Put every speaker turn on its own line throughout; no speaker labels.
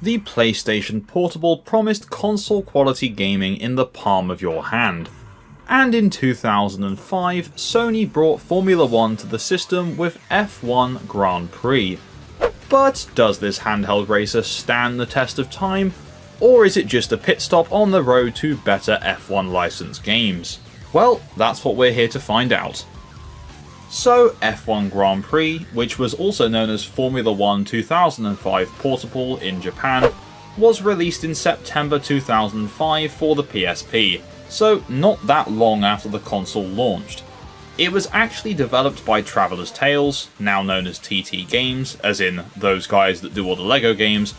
the PlayStation Portable promised console-quality gaming in the palm of your hand. And in 2005, Sony brought Formula 1 to the system with F1 Grand Prix. But does this handheld racer stand the test of time, or is it just a pit stop on the road to better F1 licensed games? Well, that's what we're here to find out. So, F1 Grand Prix, which was also known as Formula 1 2005 Portable in Japan, was released in September 2005 for the PSP, so not that long after the console launched. It was actually developed by Traveller's Tales, now known as TT Games, as in those guys that do all the LEGO games,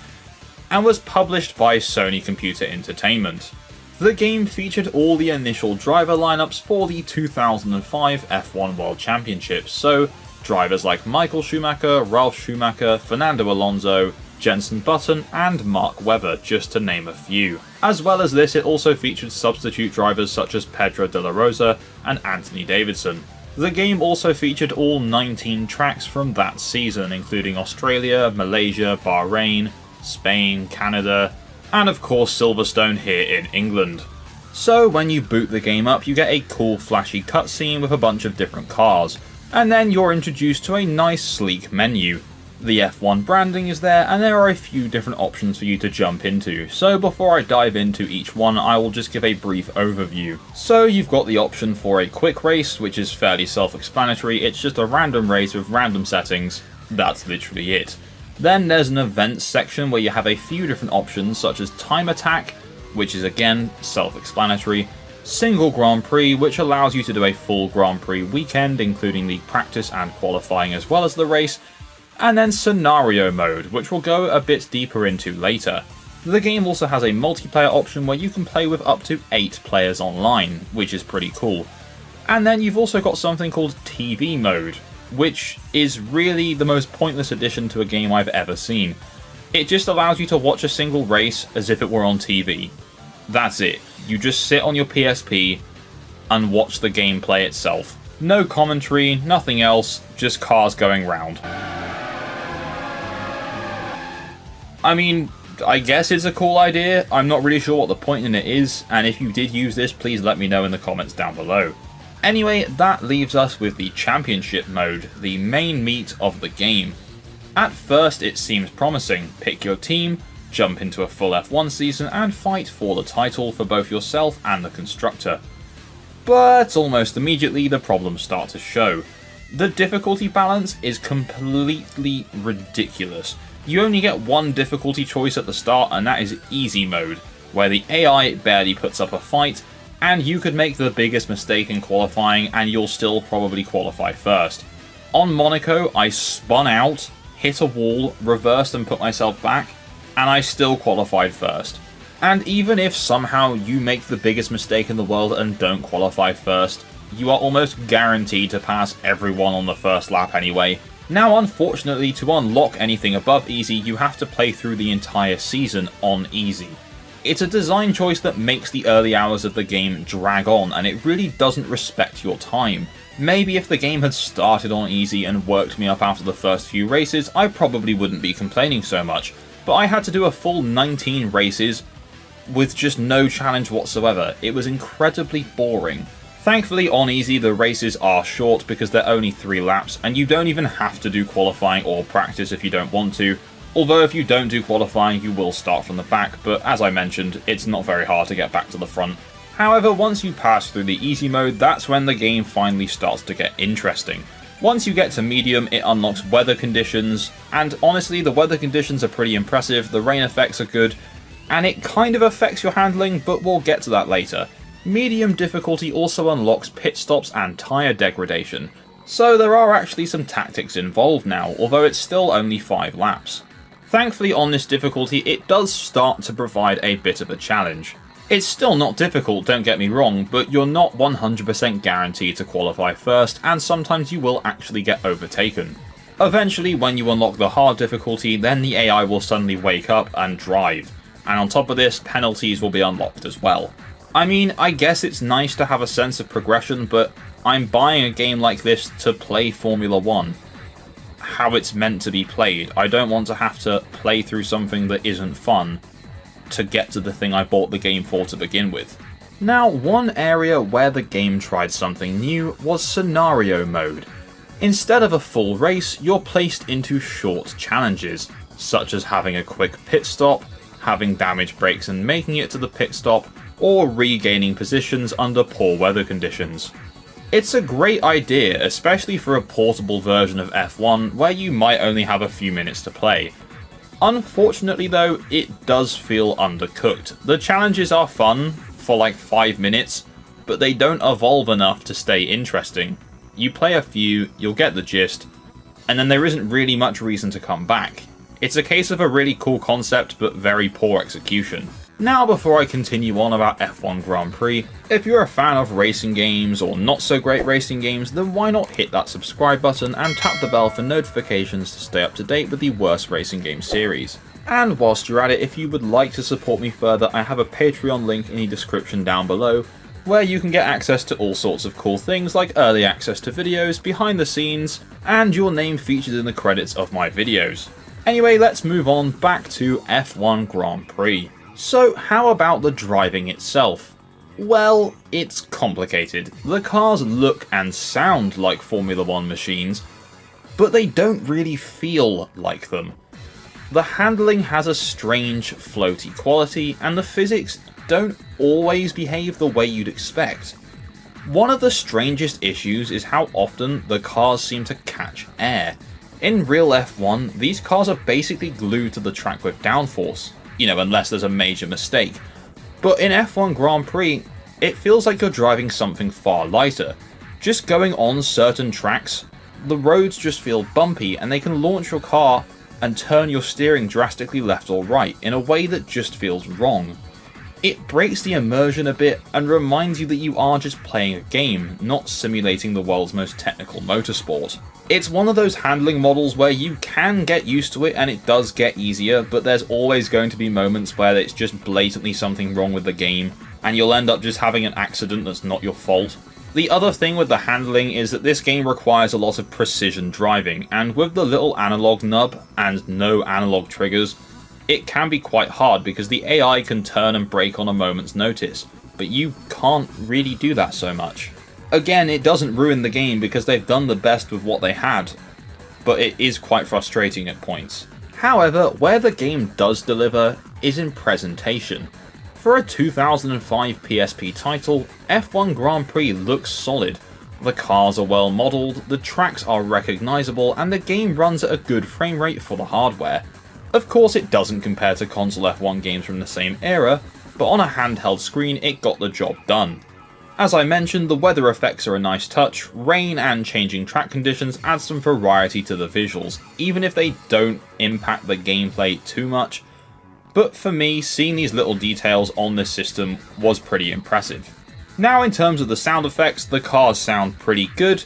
and was published by Sony Computer Entertainment. The game featured all the initial driver lineups for the 2005 F1 World Championships, so drivers like Michael Schumacher, Ralf Schumacher, Fernando Alonso, Jenson Button and Mark Webber, just to name a few. As well as this, it also featured substitute drivers such as Pedro de la Rosa and Anthony Davidson. The game also featured all 19 tracks from that season, including Australia, Malaysia, Bahrain, Spain, Canada, and of course Silverstone here in England. So when you boot the game up, you get a cool flashy cutscene with a bunch of different cars, and then you're introduced to a nice sleek menu. The F1 branding is there, and there are a few different options for you to jump into, so before I dive into each one I will just give a brief overview. So you've got the option for a quick race, which is fairly self-explanatory. It's just a random race with random settings, that's literally it. Then there's an events section where you have a few different options such as time attack, which is again self-explanatory, single Grand Prix, which allows you to do a full Grand Prix weekend including the practice and qualifying as well as the race, and then scenario mode, which we'll go a bit deeper into later. The game also has a multiplayer option where you can play with up to 8 players online, which is pretty cool. And then you've also got something called TV mode, which is really the most pointless addition to a game I've ever seen. It just allows you to watch a single race as if it were on TV. That's it. You just sit on your PSP and watch the gameplay itself. No commentary, nothing else, just cars going round. I mean, I guess it's a cool idea. I'm not really sure what the point in it is, and if you did use this, please let me know in the comments down below. Anyway, that leaves us with the Championship mode, the main meat of the game. At first it seems promising. Pick your team, jump into a full F1 season and fight for the title for both yourself and the constructor. But almost immediately the problems start to show. The difficulty balance is completely ridiculous. You only get one difficulty choice at the start, and that is easy mode, where the AI barely puts up a fight, and you could make the biggest mistake in qualifying and you'll still probably qualify first. On Monaco, I spun out, hit a wall, reversed and put myself back, and I still qualified first. And even if somehow you make the biggest mistake in the world and don't qualify first, you are almost guaranteed to pass everyone on the first lap anyway. Now unfortunately, to unlock anything above easy, you have to play through the entire season on easy. It's a design choice that makes the early hours of the game drag on, and it really doesn't respect your time. Maybe if the game had started on easy and worked me up after the first few races, I probably wouldn't be complaining so much, but I had to do a full 19 races with just no challenge whatsoever. It was incredibly boring. Thankfully on easy the races are short because they're only 3 laps, and you don't even have to do qualifying or practice if you don't want to. Although if you don't do qualifying you will start from the back, but as I mentioned, it's not very hard to get back to the front. However, once you pass through the easy mode, that's when the game finally starts to get interesting. Once you get to medium, it unlocks weather conditions, and honestly the weather conditions are pretty impressive, the rain effects are good, and it kind of affects your handling, but we'll get to that later. Medium difficulty also unlocks pit stops and tyre degradation, so there are actually some tactics involved now, although it's still only 5 laps. Thankfully on this difficulty it does start to provide a bit of a challenge. It's still not difficult, don't get me wrong, but you're not 100% guaranteed to qualify first, and sometimes you will actually get overtaken. Eventually, when you unlock the hard difficulty, then the AI will suddenly wake up and drive, and on top of this, penalties will be unlocked as well. I mean, I guess it's nice to have a sense of progression, but I'm buying a game like this to play Formula 1. how it's meant to be played. I don't want to have to play through something that isn't fun to get to the thing I bought the game for to begin with. Now, one area where the game tried something new was scenario mode. Instead of a full race, you're placed into short challenges, such as having a quick pit stop, having damage breaks and making it to the pit stop, or regaining positions under poor weather conditions. It's a great idea, especially for a portable version of F1 where you might only have a few minutes to play. Unfortunately though, it does feel undercooked. The challenges are fun for like 5 minutes, but they don't evolve enough to stay interesting. You play a few, you'll get the gist, and then there isn't really much reason to come back. It's a case of a really cool concept but very poor execution. Now, before I continue on about F1 Grand Prix, if you're a fan of racing games or not so great racing games, then why not hit that subscribe button and tap the bell for notifications to stay up to date with the worst racing game series. And whilst you're at it, if you would like to support me further, I have a Patreon link in the description down below, where you can get access to all sorts of cool things like early access to videos, behind the scenes, and your name featured in the credits of my videos. Anyway, let's move on back to F1 Grand Prix. So how about the driving itself? Well, it's complicated. The cars look and sound like Formula 1 machines, but they don't really feel like them. The handling has a strange floaty quality, and the physics don't always behave the way you'd expect. One of the strangest issues is how often the cars seem to catch air. In real F1, these cars are basically glued to the track with downforce. Unless there's a major mistake. But in F1 Grand Prix, it feels like you're driving something far lighter. Just going on certain tracks, the roads just feel bumpy and they can launch your car and turn your steering drastically left or right in a way that just feels wrong. It breaks the immersion a bit and reminds you that you are just playing a game, not simulating the world's most technical motorsport. It's one of those handling models where you can get used to it and it does get easier, but there's always going to be moments where it's just blatantly something wrong with the game, and you'll end up just having an accident that's not your fault. The other thing with the handling is that this game requires a lot of precision driving, and with the little analog nub and no analog triggers, it can be quite hard because the AI can turn and brake on a moment's notice, but you can't really do that so much. Again, it doesn't ruin the game because they've done the best with what they had, but it is quite frustrating at points. However, where the game does deliver is in presentation. For a 2005 PSP title, F1 Grand Prix looks solid. The cars are well modelled, the tracks are recognisable, and the game runs at a good frame rate for the hardware. Of course, it doesn't compare to console F1 games from the same era, but on a handheld screen it got the job done. As I mentioned, the weather effects are a nice touch. Rain and changing track conditions add some variety to the visuals, even if they don't impact the gameplay too much. But for me, seeing these little details on this system was pretty impressive. Now, in terms of the sound effects, the cars sound pretty good.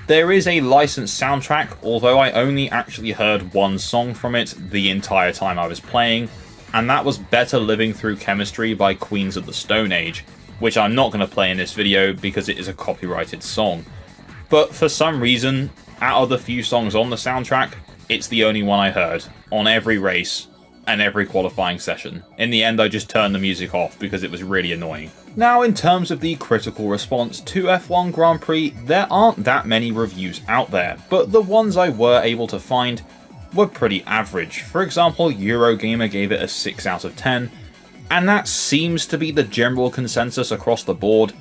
There is a licensed soundtrack, although I only actually heard one song from it the entire time I was playing, and that was Better Living Through Chemistry by Queens of the Stone Age, which I'm not going to play in this video because it is a copyrighted song. But for some reason, out of the few songs on the soundtrack, it's the only one I heard, on every race and every qualifying session. In the end, I just turned the music off because it was really annoying. Now, in terms of the critical response to F1 Grand Prix, there aren't that many reviews out there, but the ones I were able to find were pretty average. For example, Eurogamer gave it a 6 out of 10, and that seems to be the general consensus across the board.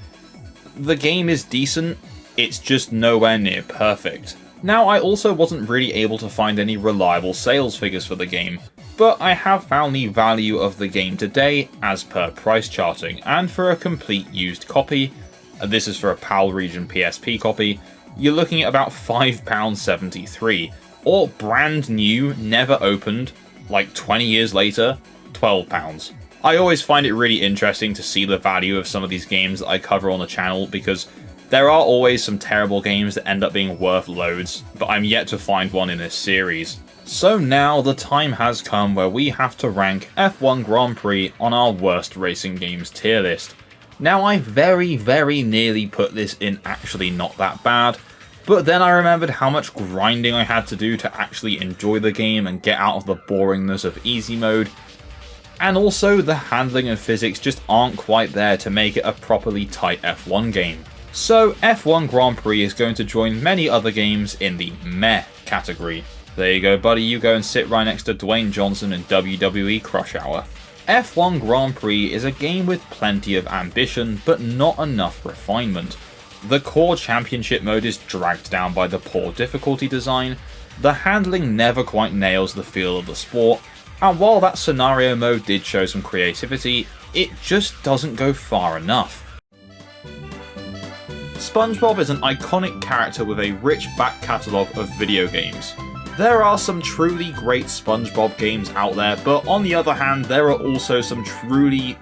The game is decent, it's just nowhere near perfect. Now, I also wasn't really able to find any reliable sales figures for the game, but I have found the value of the game today as per price charting, and for a complete used copy, and this is for a PAL region PSP copy, you're looking at about £5.73, or brand new, never opened, like 20 years later, £12. I always find it really interesting to see the value of some of these games that I cover on the channel, because there are always some terrible games that end up being worth loads, but I'm yet to find one in this series. So now the time has come where we have to rank F1 Grand Prix on our worst racing games tier list. Now, I very nearly put this in actually not that bad, But then I remembered how much grinding I had to do to actually enjoy the game and get out of the boringness of easy mode, and also the handling and physics just aren't quite there to make it a properly tight F1 game. So F1 Grand Prix is going to join many other games in the meh category. There you go buddy, you go and sit right next to Dwayne Johnson in WWE Crush Hour. F1 Grand Prix is a game with plenty of ambition, but not enough refinement. The core championship mode is dragged down by the poor difficulty design, the handling never quite nails the feel of the sport, and while that scenario mode did show some creativity, it just doesn't go far enough. Spongebob is an iconic character with a rich back catalogue of video games. There are some truly great Spongebob games out there, but on the other hand, there are also some truly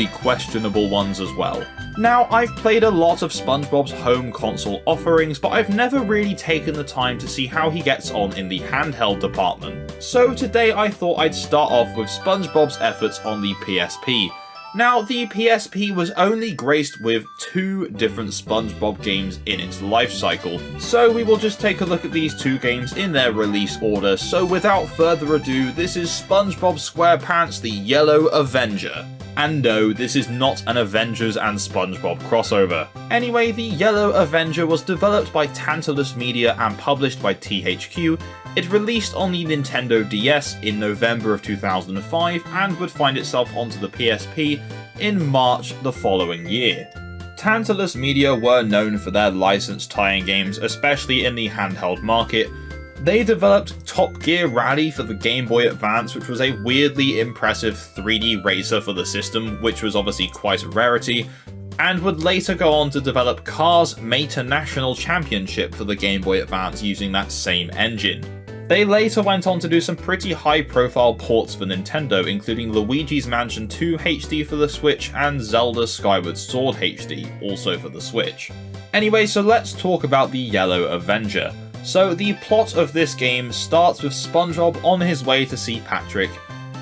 questionable ones as well. Now, I've played a lot of SpongeBob's home console offerings, but I've never really taken the time to see how he gets on in the handheld department. So today I thought I'd start off with SpongeBob's efforts on the PSP. Now, the PSP was only graced with 2 different SpongeBob games in its life cycle, so we will just take a look at these 2 games in their release order. So without further ado, this is SpongeBob SquarePants: The Yellow Avenger. And no, this is not an Avengers and SpongeBob crossover. Anyway, The Yellow Avenger was developed by Tantalus Media and published by THQ. It released on the Nintendo DS in November of 2005 and would find itself onto the PSP in March the following year. Tantalus Media were known for their licensed tie-in games, especially in the handheld market. They developed Top Gear Rally for the Game Boy Advance, which was a weirdly impressive 3D racer for the system, which was obviously quite a rarity, and would later go on to develop Cars Mater National Championship for the Game Boy Advance using that same engine. They later went on to do some pretty high-profile ports for Nintendo, including Luigi's Mansion 2 HD for the Switch and Zelda Skyward Sword HD, also for the Switch. Anyway, so let's talk about the Yellow Avenger. So the plot of this game starts with SpongeBob on his way to see Patrick,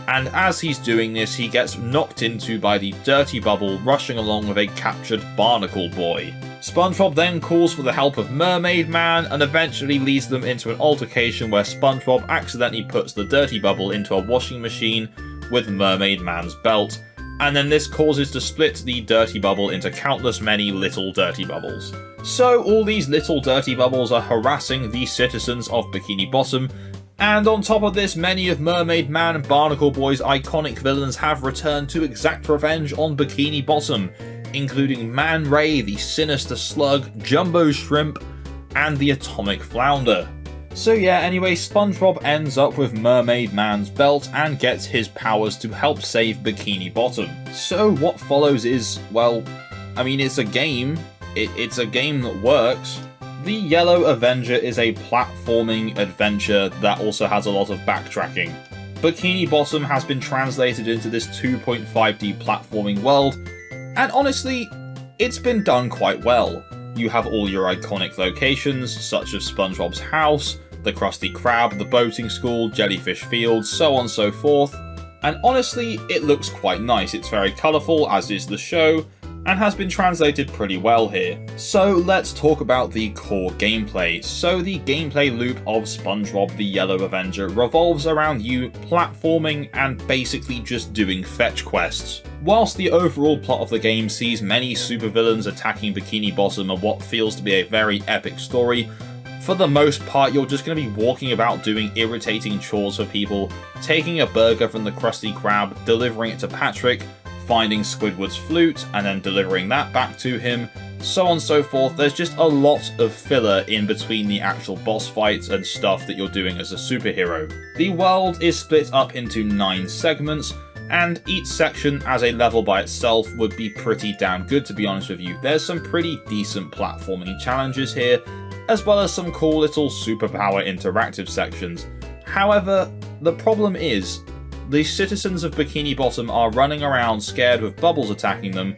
and as he's doing this, he gets knocked into by the Dirty Bubble rushing along with a captured Barnacle Boy. SpongeBob then calls for the help of Mermaid Man and eventually leads them into an altercation where SpongeBob accidentally puts the Dirty Bubble into a washing machine with Mermaid Man's belt, and then this causes to split the Dirty Bubble into countless many little Dirty Bubbles. So all these little Dirty Bubbles are harassing the citizens of Bikini Bottom, and on top of this, many of Mermaid Man and Barnacle Boy's iconic villains have returned to exact revenge on Bikini Bottom, including Man Ray, the Sinister Slug, Jumbo Shrimp, and the Atomic Flounder. So yeah, anyway, SpongeBob ends up with Mermaid Man's belt and gets his powers to help save Bikini Bottom. So what follows is, well, I mean, it's a game. It's a game that works. The Yellow Avenger is a platforming adventure that also has a lot of backtracking. Bikini Bottom has been translated into this 2.5D platforming world, and honestly, it's been done quite well. You have all your iconic locations, such as SpongeBob's house, the Krusty Krab, the boating school, Jellyfish Field, so on and so forth. And honestly, it looks quite nice. It's very colourful, as is the show, and has been translated pretty well here. So let's talk about the core gameplay. So the gameplay loop of SpongeBob the Yellow Avenger revolves around you platforming and basically just doing fetch quests. Whilst the overall plot of the game sees many supervillains attacking Bikini Bottom and what feels to be a very epic story, for the most part you're just going to be walking about doing irritating chores for people, taking a burger from the Krusty Krab, delivering it to Patrick, finding Squidward's flute and then delivering that back to him, so on and so forth. There's just a lot of filler in between the actual boss fights and stuff that you're doing as a superhero. The world is split up into 9 segments, and each section as a level by itself would be pretty damn good, to be honest with you. There's some pretty decent platforming challenges here, as well as some cool little superpower interactive sections. However, the problem is, the citizens of Bikini Bottom are running around scared with bubbles attacking them,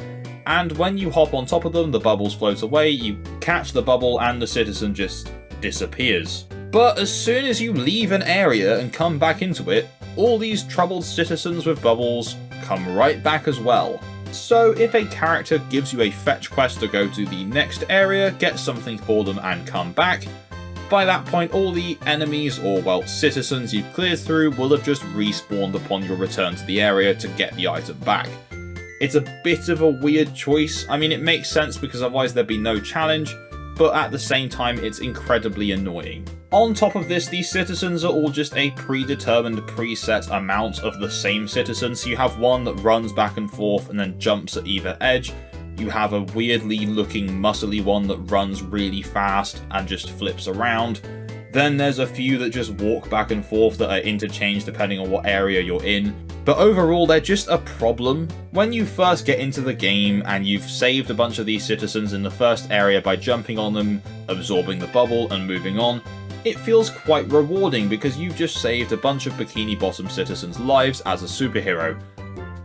and when you hop on top of them, the bubbles float away, you catch the bubble and the citizen just disappears. But as soon as you leave an area and come back into it, all these troubled citizens with bubbles come right back as well. So if a character gives you a fetch quest to go to the next area, get something for them and come back, by that point all the enemies or, well, citizens you've cleared through will have just respawned upon your return to the area to get the item back. It's a bit of a weird choice. I mean, it makes sense because otherwise there'd be no challenge, but at the same time it's incredibly annoying. On top of this, these citizens are all just a predetermined preset amount of the same citizen, so you have one that runs back and forth and then jumps at either edge. You have a weirdly looking muscly one that runs really fast and just flips around. Then there's a few that just walk back and forth that are interchanged depending on what area you're in. But overall, they're just a problem. When you first get into the game and you've saved a bunch of these citizens in the first area by jumping on them, absorbing the bubble and moving on, it feels quite rewarding because you've just saved a bunch of Bikini Bottom citizens' lives as a superhero.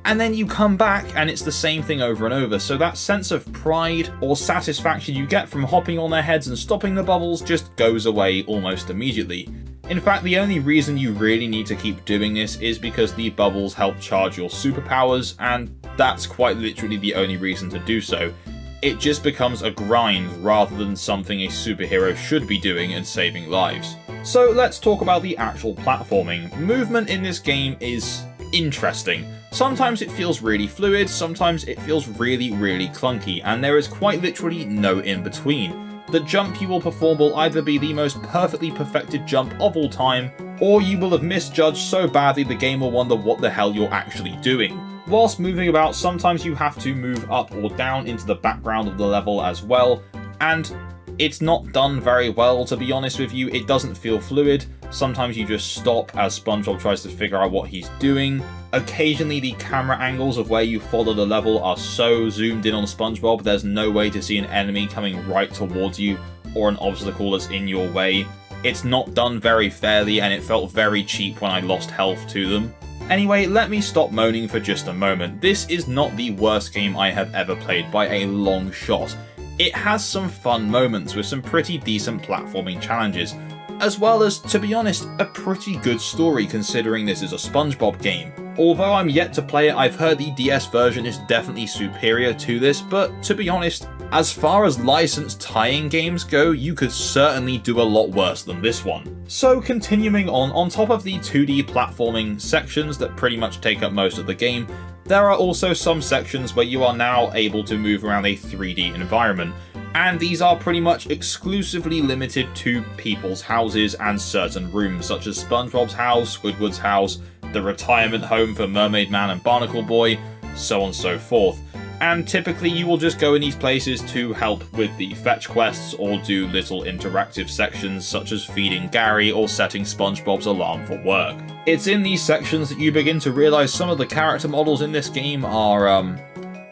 And then you come back and it's the same thing over and over, so that sense of pride or satisfaction you get from hopping on their heads and stopping the bubbles just goes away almost immediately. In fact, the only reason you really need to keep doing this is because the bubbles help charge your superpowers, and that's quite literally the only reason to do so. It just becomes a grind rather than something a superhero should be doing and saving lives. So let's talk about the actual platforming. Movement in this game is interesting. Sometimes it feels really fluid, sometimes it feels really clunky, and there is quite literally no in between. The jump you will perform will either be the most perfectly perfected jump of all time, or you will have misjudged so badly the game will wonder what the hell you're actually doing. Whilst moving about, sometimes you have to move up or down into the background of the level as well, and it's not done very well, to be honest with you. It doesn't feel fluid. Sometimes you just stop as SpongeBob tries to figure out what he's doing. Occasionally the camera angles of where you follow the level are so zoomed in on SpongeBob there's no way to see an enemy coming right towards you or an obstacle that's in your way. It's not done very fairly and it felt very cheap when I lost health to them. Anyway, let me stop moaning for just a moment. This is not the worst game I have ever played by a long shot. It has some fun moments with some pretty decent platforming challenges, as well as, to be honest, a pretty good story considering this is a SpongeBob game. Although I'm yet to play it, I've heard the DS version is definitely superior to this, but to be honest, as far as licensed tie-in games go, you could certainly do a lot worse than this one. So continuing on top of the 2D platforming sections that pretty much take up most of the game, there are also some sections where you are now able to move around a 3D environment, and these are pretty much exclusively limited to people's houses and certain rooms, such as SpongeBob's house, Squidward's house, the retirement home for Mermaid Man and Barnacle Boy, so on and so forth. And typically you will just go in these places to help with the fetch quests or do little interactive sections such as feeding Gary or setting SpongeBob's alarm for work. It's in these sections that you begin to realise some of the character models in this game are,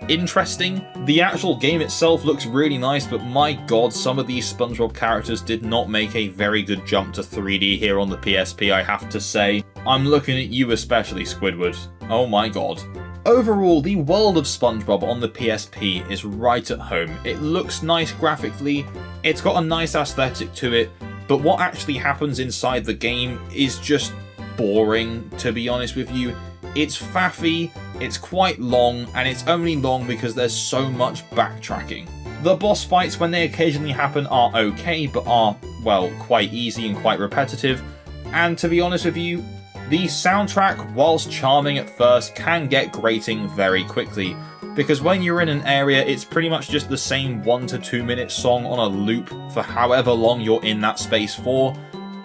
interesting. The actual game itself looks really nice, but my god, some of these SpongeBob characters did not make a very good jump to 3D here on the PSP, I have to say. I'm looking at you especially, Squidward. Oh my god. Overall, the world of SpongeBob on the PSP is right at home. It looks nice graphically, it's got a nice aesthetic to it, but what actually happens inside the game is just boring, to be honest with you. It's faffy, it's quite long, and it's only long because there's so much backtracking. The boss fights, when they occasionally happen, are okay, but are, well, quite easy and quite repetitive. And to be honest with you, the soundtrack, whilst charming at first, can get grating very quickly, because when you're in an area, it's pretty much just the same 1 to 2 minute song on a loop for however long you're in that space for,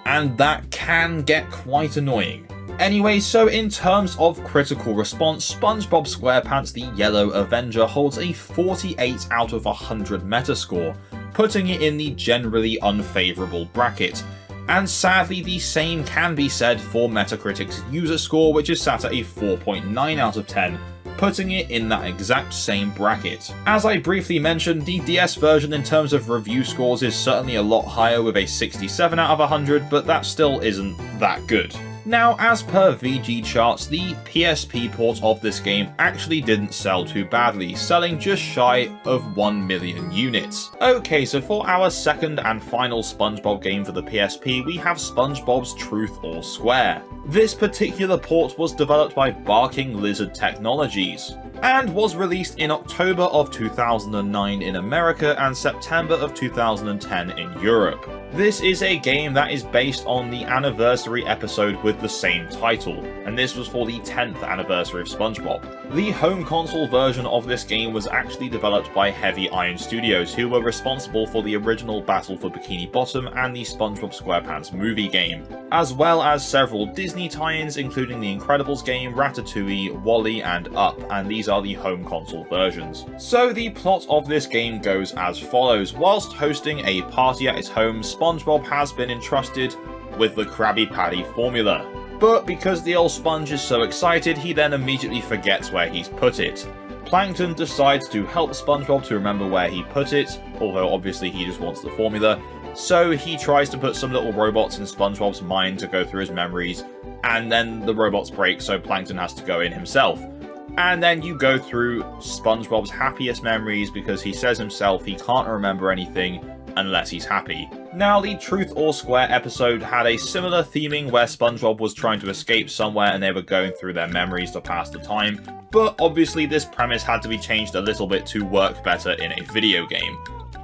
and that can get quite annoying. Anyway, so in terms of critical response, SpongeBob SquarePants The Yellow Avenger holds a 48 out of 100 Metascore, putting it in the generally unfavourable bracket. And sadly, the same can be said for Metacritic's user score, which is sat at a 4.9 out of 10, putting it in that exact same bracket. As I briefly mentioned, the DS version in terms of review scores is certainly a lot higher with a 67 out of 100, but that still isn't that good. Now, as per VG charts, the PSP port of this game actually didn't sell too badly, selling just shy of 1 million units. Okay, so for our second and final SpongeBob game for the PSP, we have SpongeBob's Truth or Square. This particular port was developed by Barking Lizard Technologies, and was released in October of 2009 in America and September of 2010 in Europe. This is a game that is based on the anniversary episode with the same title, and this was for the 10th anniversary of SpongeBob. The home console version of this game was actually developed by Heavy Iron Studios, who were responsible for the original Battle for Bikini Bottom and the SpongeBob SquarePants movie game, as well as several Disney tie-ins including the Incredibles game, Ratatouille, WALL-E and Up, and these are the home console versions. So the plot of this game goes as follows. Whilst hosting a party at his home, SpongeBob has been entrusted with the Krabby Patty formula. But because the old sponge is so excited, he then immediately forgets where he's put it. Plankton decides to help SpongeBob to remember where he put it, although obviously he just wants the formula, so he tries to put some little robots in SpongeBob's mind to go through his memories, and then the robots break, so Plankton has to go in himself. And then you go through SpongeBob's happiest memories because he says himself he can't remember anything unless he's happy. Now, the Truth or Square episode had a similar theming where SpongeBob was trying to escape somewhere and they were going through their memories to pass the time, but obviously this premise had to be changed a little bit to work better in a video game.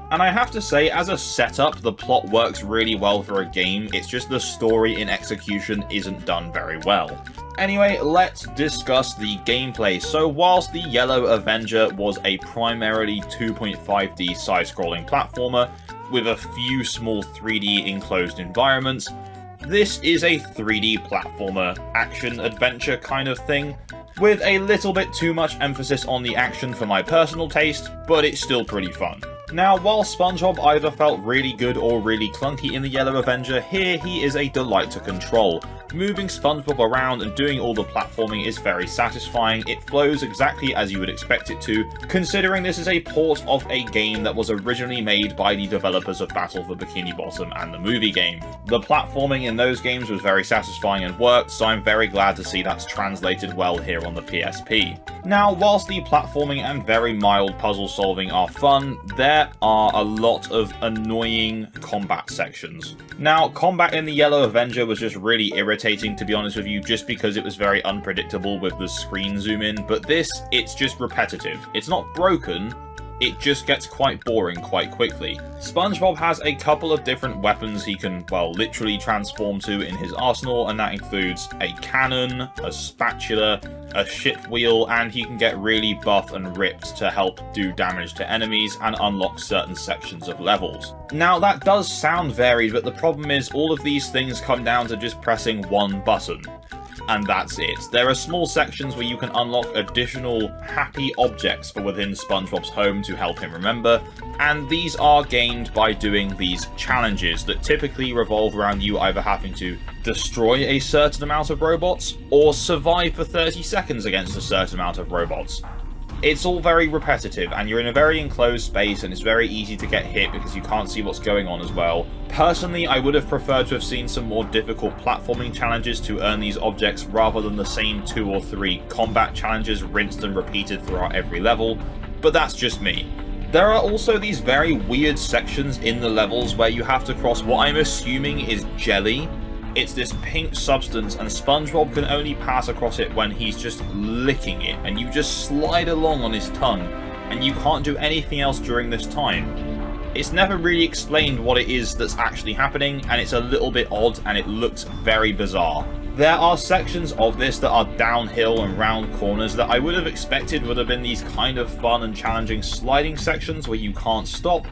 And I have to say, as a setup, the plot works really well for a game, it's just the story in execution isn't done very well. Anyway, let's discuss the gameplay. So whilst the Yellow Avenger was a primarily 2.5D side-scrolling platformer, with a few small 3D enclosed environments, this is a 3D platformer action-adventure kind of thing, with a little bit too much emphasis on the action for my personal taste, but it's still pretty fun. Now, while SpongeBob either felt really good or really clunky in the Yellow Avenger, here he is a delight to control. Moving SpongeBob around and doing all the platforming is very satisfying. It flows exactly as you would expect it to, considering this is a port of a game that was originally made by the developers of Battle for Bikini Bottom and the movie game. The platforming in those games was very satisfying and worked, so I'm very glad to see that's translated well here on the PSP. Now, whilst the platforming and very mild puzzle solving are fun, there are a lot of annoying combat sections. Now, combat in the Yellow Avenger was just really irritating, to be honest with you, just because it was very unpredictable with the screen zoom in, but this, it's just repetitive. It's not broken, it just gets quite boring quite quickly. SpongeBob has a couple of different weapons he can, well, literally transform to in his arsenal, and that includes a cannon, a spatula, a ship wheel, and he can get really buff and ripped to help do damage to enemies and unlock certain sections of levels. Now, that does sound varied, but the problem is all of these things come down to just pressing one button. And that's it. There are small sections where you can unlock additional happy objects for within SpongeBob's home to help him remember, and these are gained by doing these challenges that typically revolve around you either having to destroy a certain amount of robots or survive for 30 seconds against a certain amount of robots. It's all very repetitive, and you're in a very enclosed space, and it's very easy to get hit because you can't see what's going on as well. Personally, I would have preferred to have seen some more difficult platforming challenges to earn these objects rather than the same 2 or 3 combat challenges rinsed and repeated throughout every level, but that's just me. There are also these very weird sections in the levels where you have to cross what I'm assuming is jelly. It's this pink substance, and SpongeBob can only pass across it when he's just licking it, and you just slide along on his tongue, and you can't do anything else during this time. It's never really explained what it is that's actually happening, and it's a little bit odd, and it looks very bizarre. There are sections of this that are downhill and round corners that I would have expected would have been these kind of fun and challenging sliding sections where you can't stop,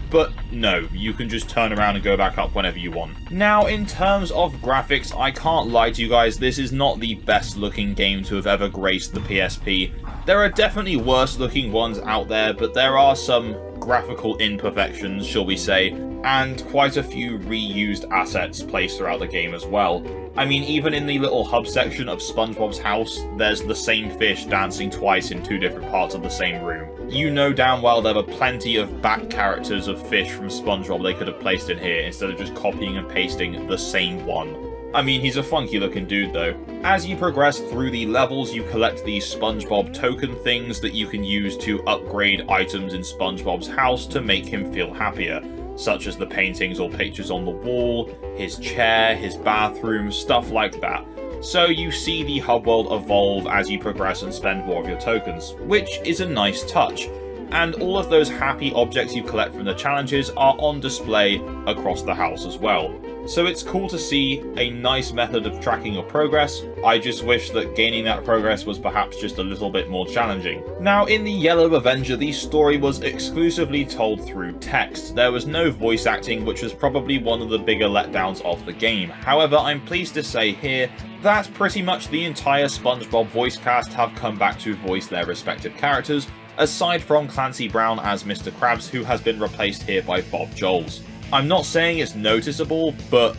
but no, you can just turn around and go back up whenever you want. Now, in terms of graphics, I can't lie to you guys, this is not the best looking game to have ever graced the PSP. There are definitely worse looking ones out there, but there are some graphical imperfections, shall we say, and quite a few reused assets placed throughout the game as well. I mean, even in the little hub section of SpongeBob's house, there's the same fish dancing twice in 2 different parts of the same room. You know damn well there were plenty of back characters of fish from SpongeBob they could have placed in here instead of just copying and pasting the same one. I mean, he's a funky looking dude though. As you progress through the levels, you collect these SpongeBob token things that you can use to upgrade items in SpongeBob's house to make him feel happier, such as the paintings or pictures on the wall, his chair, his bathroom, stuff like that. So you see the hub world evolve as you progress and spend more of your tokens, which is a nice touch. And all of those happy objects you collect from the challenges are on display across the house as well. So it's cool to see a nice method of tracking your progress. I just wish that gaining that progress was perhaps just a little bit more challenging. Now, in the Yellow Avenger, the story was exclusively told through text. There was no voice acting, which was probably one of the bigger letdowns of the game. However, I'm pleased to say here that pretty much the entire SpongeBob voice cast have come back to voice their respective characters, aside from Clancy Brown as Mr. Krabs, who has been replaced here by Bob Joles. I'm not saying it's noticeable, but,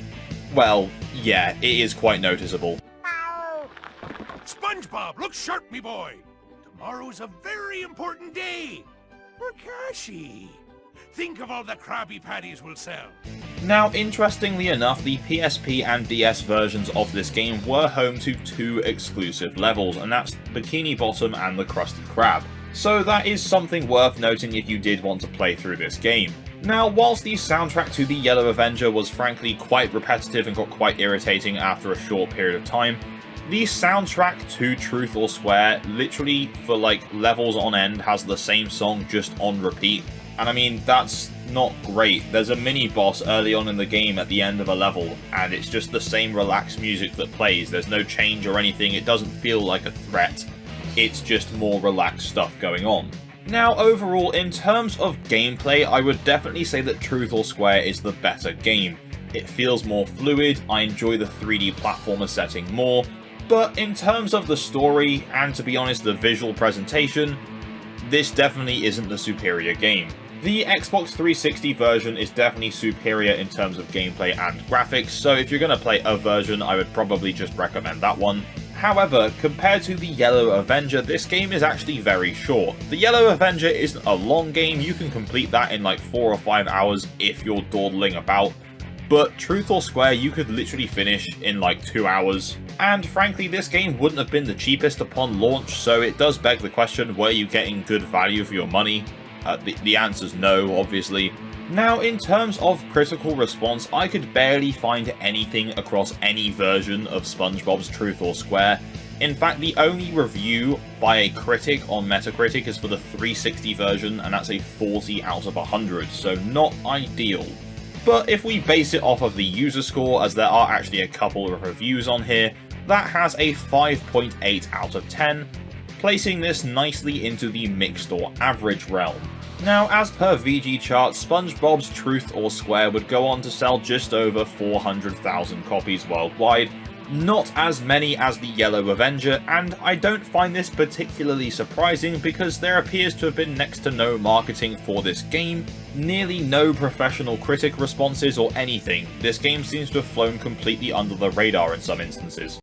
well, yeah, it is quite noticeable.
SpongeBob, look sharp, me boy! Tomorrow's a very important day for Cashy. Think of all the Krabby Patties we'll sell.
Now, interestingly enough, the PSP and DS versions of this game were home to two exclusive levels, and that's Bikini Bottom and the Krusty Krab. So that is something worth noting if you did want to play through this game. Now, whilst the soundtrack to the Yellow Avenger was frankly quite repetitive and got quite irritating after a short period of time, the soundtrack to Truth or Swear literally for like levels on end has the same song just on repeat. And I mean, that's not great. There's a mini boss early on in the game at the end of a level, and it's just the same relaxed music that plays. There's no change or anything. It doesn't feel like a threat. It's just more relaxed stuff going on. Now, overall, in terms of gameplay, I would definitely say that Truth or Square is the better game. It feels more fluid, I enjoy the 3D platformer setting more, but in terms of the story, and to be honest, the visual presentation, this definitely isn't the superior game. The Xbox 360 version is definitely superior in terms of gameplay and graphics, so if you're going to play a version, I would probably just recommend that one. However, compared to the Yellow Avenger, this game is actually very short. The Yellow Avenger isn't a long game, you can complete that in like 4 or 5 hours if you're dawdling about, but Truth or Square you could literally finish in like 2 hours. And frankly, this game wouldn't have been the cheapest upon launch, so it does beg the question, were you getting good value for your money? The answer's no, obviously. Now, in terms of critical response, I could barely find anything across any version of SpongeBob's Truth or Square. In fact, the only review by a critic on Metacritic is for the 360 version, and that's a 40 out of 100, so not ideal. But if we base it off of the user score, as there are actually a couple of reviews on here, that has a 5.8 out of 10, placing this nicely into the mixed or average realm. Now, as per VG charts, SpongeBob's Truth or Square would go on to sell just over 400,000 copies worldwide, not as many as the Yellow Avenger, and I don't find this particularly surprising because there appears to have been next to no marketing for this game, nearly no professional critic responses or anything. This game seems to have flown completely under the radar in some instances.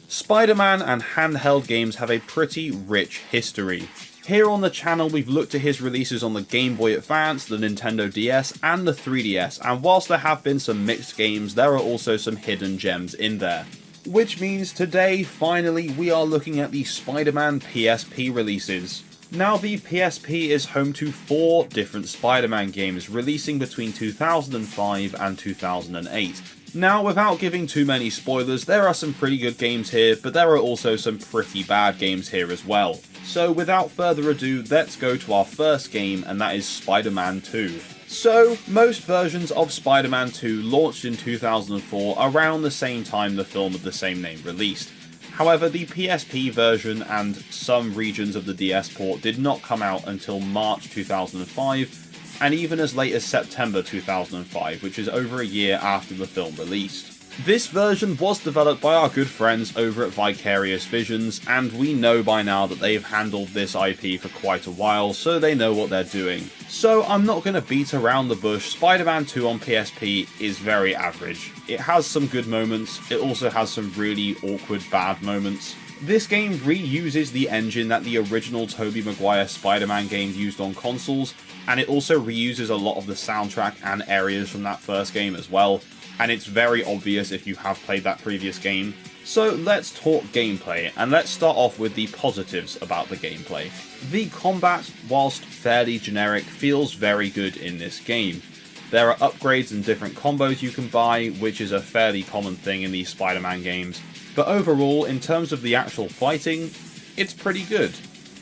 Spider-Man and handheld games have a pretty rich history. Here on the channel we've looked at his releases on the Game Boy Advance, the Nintendo DS and the 3DS, and whilst there have been some mixed games, there are also some hidden gems in there. Which means today, finally, we are looking at the Spider-Man PSP releases. Now, the PSP is home to 4 different Spider-Man games releasing between 2005 and 2008. Now, without giving too many spoilers, there are some pretty good games here, but there are also some pretty bad games here as well. So without further ado, let's go to our first game, and that is Spider-Man 2. So, most versions of Spider-Man 2 launched in 2004 around the same time the film of the same name released. However, the PSP version and some regions of the DS port did not come out until March 2005, and even as late as September 2005, which is over a year after the film released. This version was developed by our good friends over at Vicarious Visions, and we know by now that they've handled this IP for quite a while, so they know what they're doing. So I'm not going to beat around the bush. Spider-Man 2 on PSP is very average. It has some good moments, it also has some really awkward bad moments. This game reuses the engine that the original Tobey Maguire Spider-Man game used on consoles, and it also reuses a lot of the soundtrack and areas from that first game as well. and it's very obvious if you have played that previous game. So let's talk gameplay, and let's start off with the positives about the gameplay. The combat, whilst fairly generic, feels very good in this game. There are upgrades and different combos you can buy, which is a fairly common thing in these Spider-Man games, but overall, in terms of the actual fighting, it's pretty good.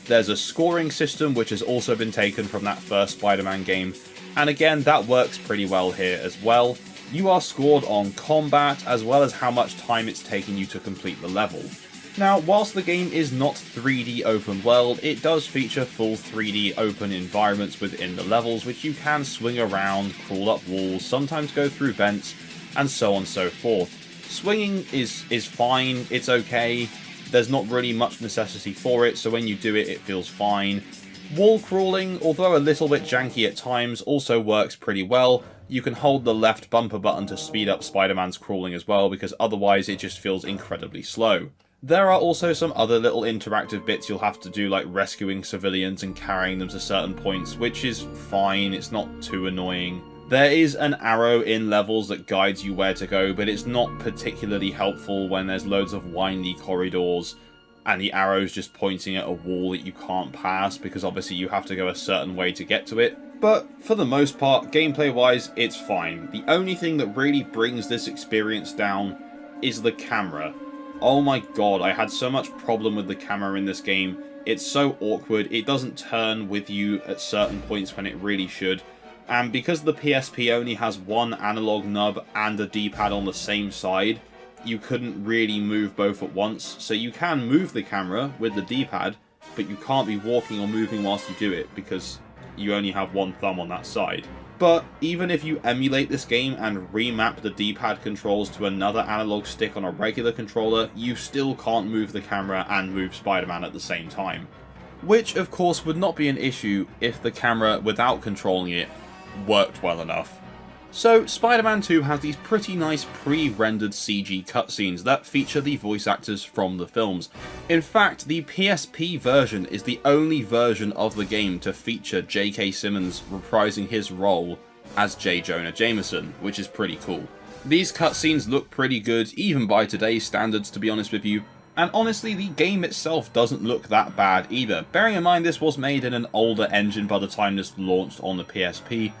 There's a scoring system which has also been taken from that first Spider-Man game, and again, that works pretty well here as well. You are scored on combat, as well as how much time it's taken you to complete the level. Now, whilst the game is not 3D open world, it does feature full 3D open environments within the levels, which you can swing around, crawl up walls, sometimes go through vents, and so on and so forth. Swinging is fine, it's okay, there's not really much necessity for it, so when you do it, it feels fine. Wall crawling, although a little bit janky at times, also works pretty well. You can hold the left bumper button to speed up Spider-Man's crawling as well, because otherwise it just feels incredibly slow. There are also some other little interactive bits you'll have to do, like rescuing civilians and carrying them to certain points, which is fine, it's not too annoying. There is an arrow in levels that guides you where to go, but it's not particularly helpful when there's loads of windy corridors and the arrow's just pointing at a wall that you can't pass, because obviously you have to go a certain way to get to it. But for the most part, gameplay-wise, it's fine. The only thing that really brings this experience down is the camera. Oh my god, I had so much problem with the camera in this game. It's so awkward, it doesn't turn with you at certain points when it really should. And because the PSP only has one analog nub and a D-pad on the same side, you couldn't really move both at once. So you can move the camera with the D-pad, but you can't be walking or moving whilst you do it, because you only have one thumb on that side. But even if you emulate this game and remap the D-pad controls to another analog stick on a regular controller, you still can't move the camera and move Spider-Man at the same time. Which of course would not be an issue if the camera, without controlling it, worked well enough. So Spider-Man 2 has these pretty nice pre-rendered CG cutscenes that feature the voice actors from the films. In fact, the PSP version is the only version of the game to feature J.K. Simmons reprising his role as J. Jonah Jameson, which is pretty cool. These cutscenes look pretty good, even by today's standards, to be honest with you, and honestly the game itself doesn't look that bad either. Bearing in mind this was made in an older engine by the time this launched on the PSP,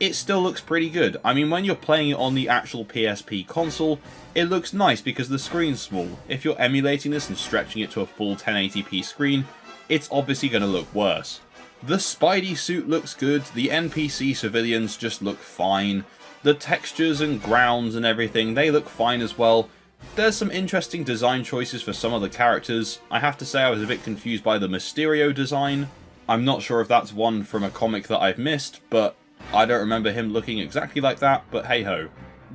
it still looks pretty good. I mean, when you're playing it on the actual PSP console, it looks nice because the screen's small. If you're emulating this and stretching it to a full 1080p screen, it's obviously going to look worse. The Spidey suit looks good, the NPC civilians just look fine, the textures and grounds and everything, they look fine as well. There's some interesting design choices for some of the characters. I have to say I was a bit confused by the Mysterio design. I'm not sure if that's one from a comic that I've missed, but I don't remember him looking exactly like that, but hey ho.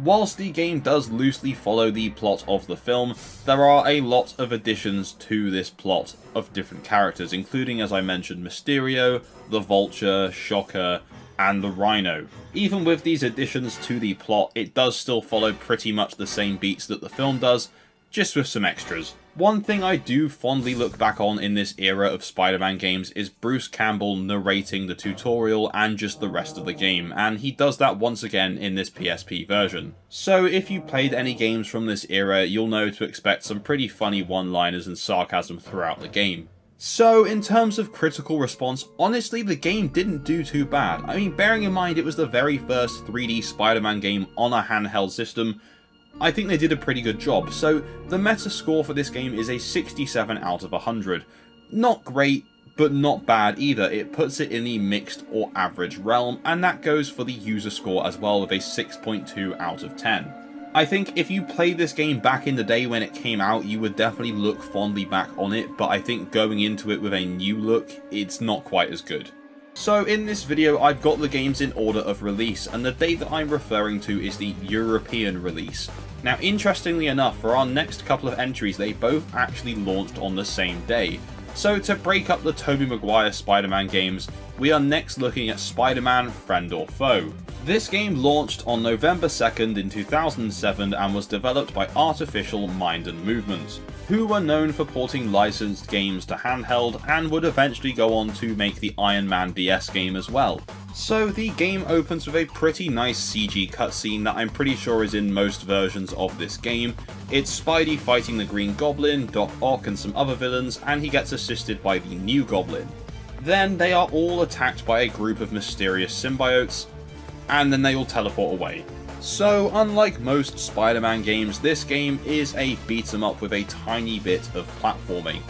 Whilst the game does loosely follow the plot of the film, there are a lot of additions to this plot of different characters, including, as I mentioned, Mysterio, the Vulture, Shocker, and the Rhino. Even with these additions to the plot, it does still follow pretty much the same beats that the film does, just with some extras. One thing I do fondly look back on in this era of Spider-Man games is Bruce Campbell narrating the tutorial and just the rest of the game, and he does that once again in this PSP version. So if you played any games from this era, you'll know to expect some pretty funny one-liners and sarcasm throughout the game. So in terms of critical response, honestly the game didn't do too bad. I mean, bearing in mind it was the very first 3D Spider-Man game on a handheld system, I think they did a pretty good job. So the meta score for this game is a 67 out of 100. Not great, but not bad either. It puts it in the mixed or average realm, and that goes for the user score as well with a 6.2 out of 10. I think if you played this game back in the day when it came out, you would definitely look fondly back on it, but I think going into it with a new look, it's not quite as good. So in this video I've got the games in order of release, and the date that I'm referring to is the European release. Now interestingly enough, for our next couple of entries they both actually launched on the same day. So to break up the Tobey Maguire Spider-Man games, we are next looking at Spider-Man Friend or Foe. This game launched on November 2nd in 2007 and was developed by Artificial Mind and Movement, who were known for porting licensed games to handheld and would eventually go on to make the Iron Man DS game as well. So the game opens with a pretty nice CG cutscene that I'm pretty sure is in most versions of this game. It's Spidey fighting the Green Goblin, Doc Ock and some other villains, and he gets assisted by the New Goblin. Then they are all attacked by a group of mysterious symbiotes, and then they all teleport away. So unlike most Spider-Man games, this game is a beat 'em up with a tiny bit of platforming.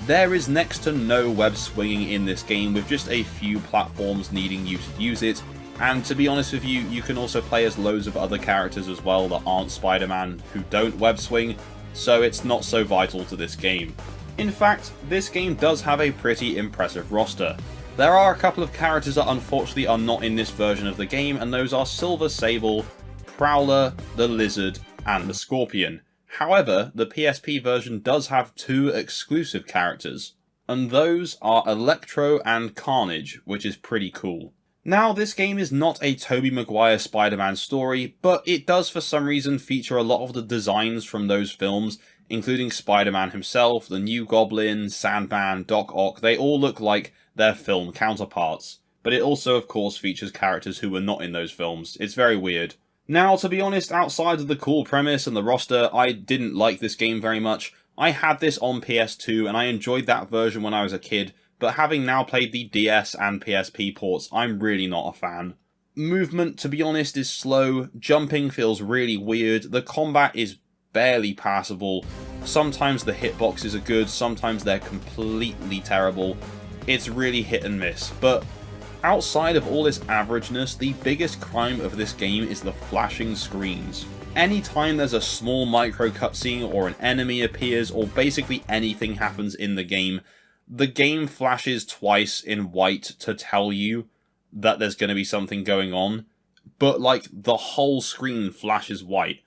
There is next to no web swinging in this game, with just a few platforms needing you to use it, and to be honest with you, you can also play as loads of other characters as well that aren't Spider-Man who don't web swing, so it's not so vital to this game. In fact, this game does have a pretty impressive roster. There are a couple of characters that unfortunately are not in this version of the game, and those are Silver Sable, Prowler, the Lizard, and the Scorpion. However, the PSP version does have 2 exclusive characters, and those are Electro and Carnage, which is pretty cool. Now, this game is not a Tobey Maguire Spider-Man story, but it does for some reason feature a lot of the designs from those films, including Spider-Man himself, the New Goblin, Sandman, Doc Ock. They all look like their film counterparts, but it also of course features characters who were not in those films. It's very weird. Now, to be honest, outside of the cool premise and the roster, I didn't like this game very much. I had this on PS2 and I enjoyed that version when I was a kid, but having now played the DS and PSP ports, I'm really not a fan. Movement, to be honest, is slow, jumping feels really weird, the combat is barely passable, sometimes the hitboxes are good, sometimes they're completely terrible. It's really hit and miss, but outside of all this averageness, the biggest crime of this game is the flashing screens. Anytime there's a small micro cutscene or an enemy appears or basically anything happens in the game flashes twice in white to tell you that there's going to be something going on, but like the whole screen flashes white.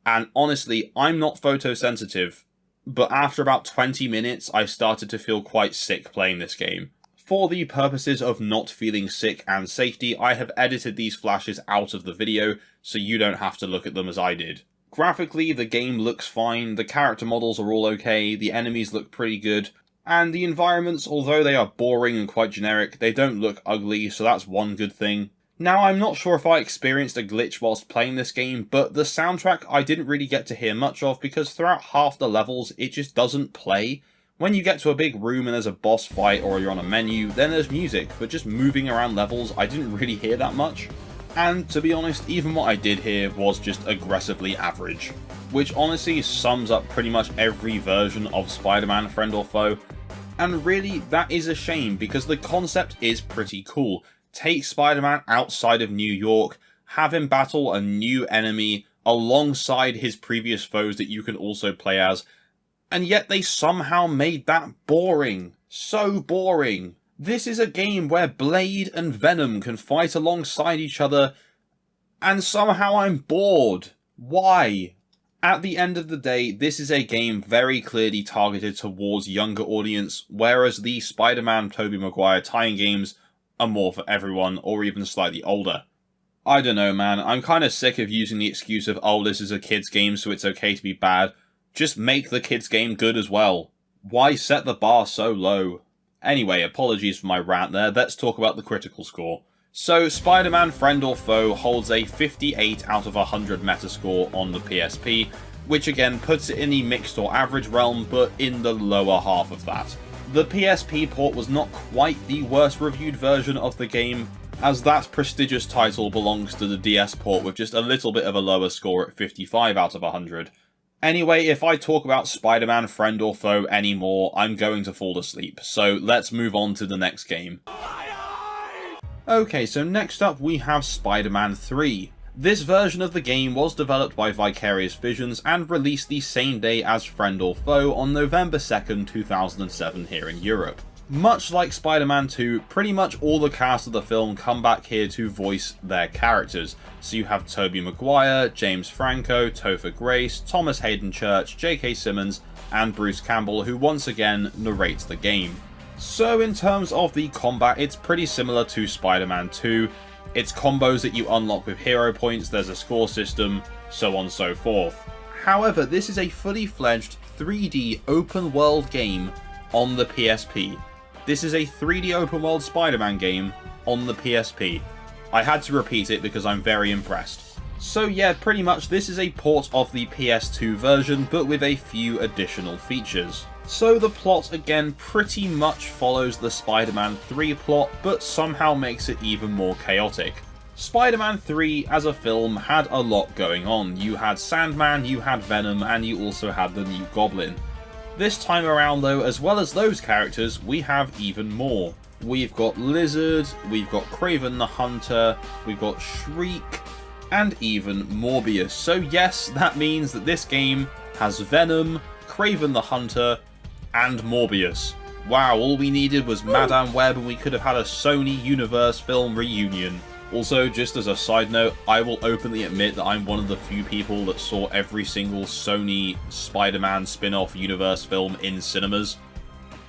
And honestly, I'm not photosensitive, but after about 20 minutes I started to feel quite sick playing this game. For the purposes of not feeling sick and safety, I have edited these flashes out of the video, so you don't have to look at them as I did. Graphically, the game looks fine, the character models are all okay, the enemies look pretty good, and the environments, although they are boring and quite generic, they don't look ugly, so that's one good thing. Now, I'm not sure if I experienced a glitch whilst playing this game, but the soundtrack I didn't really get to hear much of because throughout half the levels it just doesn't play. When you get to a big room and there's a boss fight or you're on a menu, then there's music, but just moving around levels I didn't really hear that much. And to be honest, even what I did hear was just aggressively average. Which honestly sums up pretty much every version of Spider-Man Friend or Foe. And really, that is a shame because the concept is pretty cool. Take Spider-Man outside of New York, have him battle a new enemy alongside his previous foes that you can also play as, and yet they somehow made that boring. So boring. This is a game where Blade and Venom can fight alongside each other, and somehow I'm bored. Why? At the end of the day, this is a game very clearly targeted towards younger audience, whereas the Spider-Man Tobey Maguire tie-in games are more for everyone, or even slightly older. I don't know, man. I'm kind of sick of using the excuse of, oh, this is a kid's game, so it's okay to be bad. Just make the kid's game good as well. Why set the bar so low? Anyway, apologies for my rant there, let's talk about the critical score. So, Spider-Man Friend or Foe holds a 58 out of 100 Metascore on the PSP, which again puts it in the mixed or average realm, but in the lower half of that. The PSP port was not quite the worst reviewed version of the game, as that prestigious title belongs to the DS port with just a little bit of a lower score at 55 out of 100. Anyway, if I talk about Spider-Man Friend or Foe anymore, I'm going to fall asleep, so let's move on to the next game. Okay, so next up we have Spider-Man 3. This version of the game was developed by Vicarious Visions and released the same day as Friend or Foe on November 2nd, 2007 here in Europe. Much like Spider-Man 2, pretty much all the cast of the film come back here to voice their characters. So you have Tobey Maguire, James Franco, Topher Grace, Thomas Hayden Church, J.K. Simmons, and Bruce Campbell, who once again narrates the game. So in terms of the combat, it's pretty similar to Spider-Man 2. It's combos that you unlock with hero points, there's a score system, so on and so forth. However, this is a fully fledged 3D open world game on the PSP. This is a 3D open world Spider-Man game on the PSP. I had to repeat it because I'm very impressed. So yeah, pretty much this is a port of the PS2 version, but with a few additional features. So the plot again pretty much follows the Spider-Man 3 plot, but somehow makes it even more chaotic. Spider-Man 3 as a film had a lot going on. You had Sandman, you had Venom, and you also had the new Goblin. This time around though, as well as those characters, we have even more. We've got Lizard, we've got Kraven the Hunter, we've got Shriek, and even Morbius. So yes, that means that this game has Venom, Kraven the Hunter, and Morbius. Wow, all we needed was Madame Web and we could have had a Sony Universe film reunion. Also, just as a side note, I will openly admit that I'm one of the few people that saw every single Sony Spider-Man spin-off universe film in cinemas,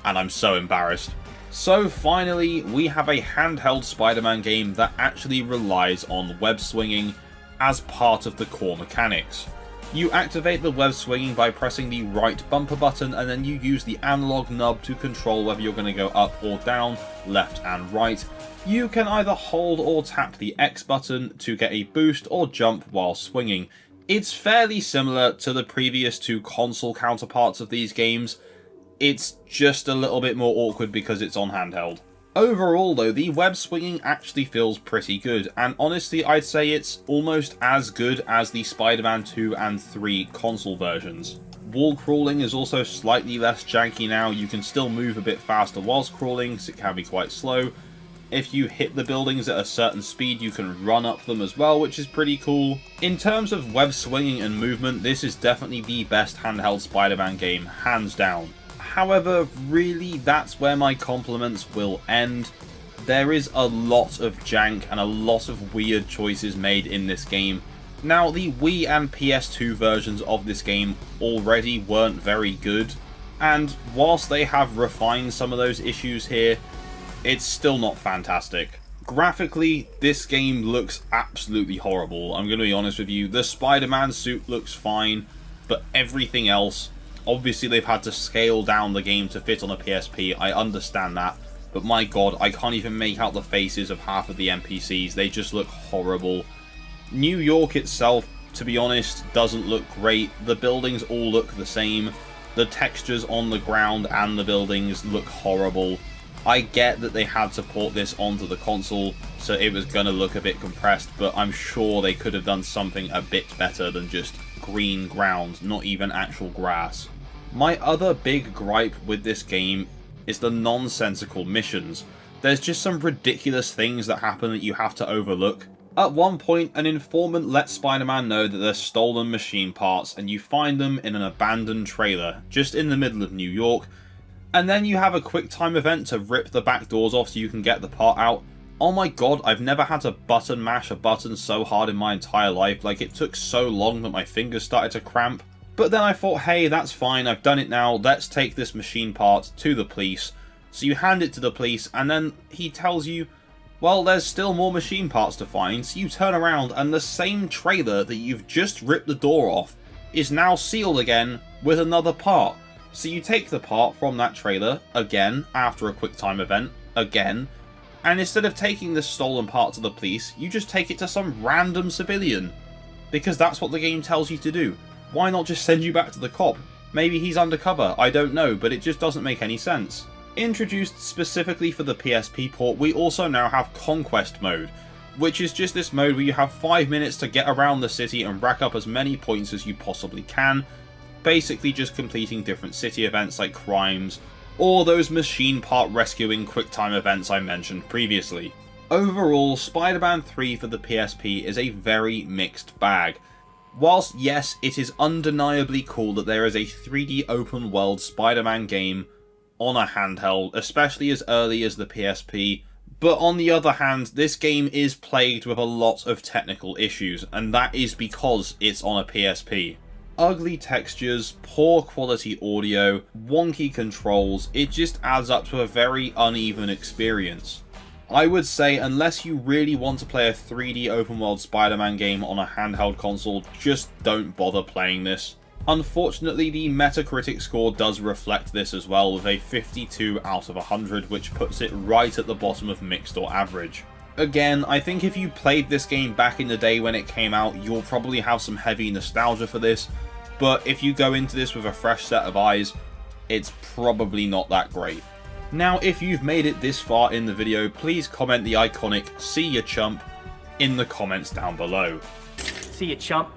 and I'm so embarrassed. So finally, we have a handheld Spider-Man game that actually relies on web swinging as part of the core mechanics. You activate the web swinging by pressing the right bumper button, and then you use the analog nub to control whether you're going to go up or down, left and right. You can either hold or tap the X button to get a boost or jump while swinging. It's fairly similar to the previous two console counterparts of these games. It's just a little bit more awkward because it's on handheld. Overall though, the web swinging actually feels pretty good, and honestly I'd say it's almost as good as the Spider-Man 2 and 3 console versions. Wall crawling is also slightly less janky now. You can still move a bit faster whilst crawling, so it can be quite slow. If you hit the buildings at a certain speed, you can run up them as well, which is pretty cool. In terms of web swinging and movement, this is definitely the best handheld Spider-Man game, hands down. However, really, that's where my compliments will end. There is a lot of jank and a lot of weird choices made in this game. Now, the Wii and PS2 versions of this game already weren't very good, and whilst they have refined some of those issues here, it's still not fantastic. Graphically, this game looks absolutely horrible, I'm going to be honest with you. The Spider-Man suit looks fine, but everything else, obviously they've had to scale down the game to fit on a PSP, I understand that, but my god, I can't even make out the faces of half of the NPCs, they just look horrible. New York itself, to be honest, doesn't look great. The buildings all look the same, the textures on the ground and the buildings look horrible. I get that they had to port this onto the console, so it was going to look a bit compressed, but I'm sure they could have done something a bit better than just green ground, not even actual grass. My other big gripe with this game is the nonsensical missions. There's just some ridiculous things that happen that you have to overlook. At one point, an informant lets Spider-Man know that there's stolen machine parts, and you find them in an abandoned trailer, just in the middle of New York. And then you have a quick time event to rip the back doors off so you can get the part out. Oh my god, I've never had to button mash a button so hard in my entire life. Like, it took so long that my fingers started to cramp. But then I thought, hey, that's fine, I've done it now, let's take this machine part to the police. So you hand it to the police, and then he tells you, well, there's still more machine parts to find. So you turn around, and the same trailer that you've just ripped the door off is now sealed again with another part. So you take the part from that trailer, again, after a quick time event, again, and instead of taking this stolen part to the police, you just take it to some random civilian. Because that's what the game tells you to do. Why not just send you back to the cop? Maybe he's undercover, I don't know, but it just doesn't make any sense. Introduced specifically for the PSP port, we also now have Conquest mode, which is just this mode where you have 5 minutes to get around the city and rack up as many points as you possibly can. Basically just completing different city events like crimes, or those machine part rescuing quick time events I mentioned previously. Overall, Spider-Man 3 for the PSP is a very mixed bag. Whilst yes, it is undeniably cool that there is a 3D open world Spider-Man game on a handheld, especially as early as the PSP, but on the other hand, this game is plagued with a lot of technical issues, and that is because it's on a PSP. Ugly textures, poor quality audio, wonky controls, it just adds up to a very uneven experience. I would say unless you really want to play a 3D open world Spider-Man game on a handheld console, just don't bother playing this. Unfortunately, the Metacritic score does reflect this as well, with a 52 out of 100, which puts it right at the bottom of mixed or average. Again, I think if you played this game back in the day when it came out, you'll probably have some heavy nostalgia for this, but if you go into this with a fresh set of eyes, it's probably not that great. Now, if you've made it this far in the video, please comment the iconic "See ya chump" in the comments down below.
See ya, chump.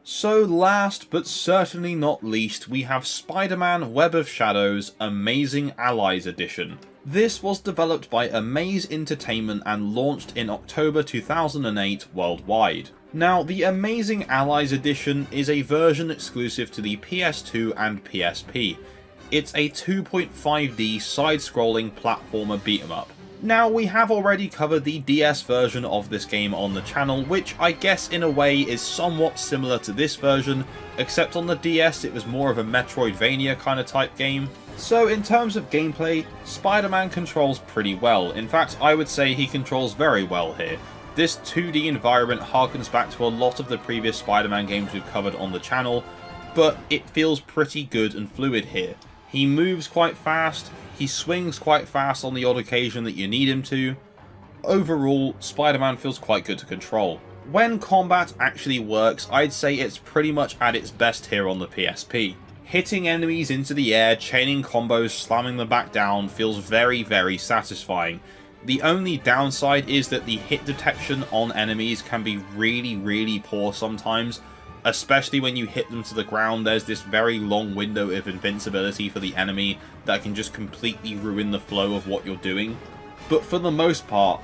So last but certainly not least, we have Spider-Man Web of Shadows Amazing Allies Edition. This was developed by Amaze Entertainment and launched in October 2008 worldwide. Now, the Amazing Allies Edition is a version exclusive to the PS2 and PSP. It's a 2.5D side-scrolling platformer beat-em-up. Now, we have already covered the DS version of this game on the channel, which I guess in a way is somewhat similar to this version, except on the DS it was more of a Metroidvania kind of type game. So in terms of gameplay, Spider-Man controls pretty well. In fact, I would say he controls very well here. This 2D environment harkens back to a lot of the previous Spider-Man games we've covered on the channel, but it feels pretty good and fluid here. He moves quite fast, he swings quite fast on the odd occasion that you need him to. Overall, Spider-Man feels quite good to control. When combat actually works, I'd say it's pretty much at its best here on the PSP. Hitting enemies into the air, chaining combos, slamming them back down feels very, very satisfying. The only downside is that the hit detection on enemies can be really, really poor sometimes. Especially when you hit them to the ground, there's this very long window of invincibility for the enemy that can just completely ruin the flow of what you're doing. But for the most part,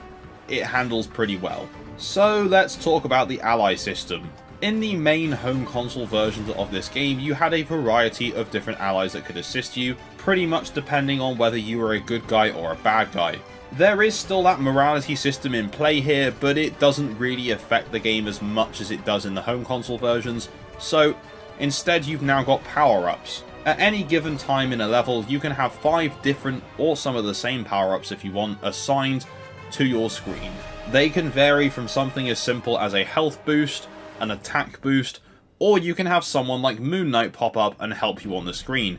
it handles pretty well. So let's talk about the ally system. In the main home console versions of this game, you had a variety of different allies that could assist you, pretty much depending on whether you were a good guy or a bad guy. There is still that morality system in play here, but it doesn't really affect the game as much as it does in the home console versions, so instead you've now got power-ups. At any given time in a level, you can have 5 different, or some of the same power-ups if you want, assigned to your screen. They can vary from something as simple as a health boost, an attack boost, or you can have someone like Moon Knight pop up and help you on the screen.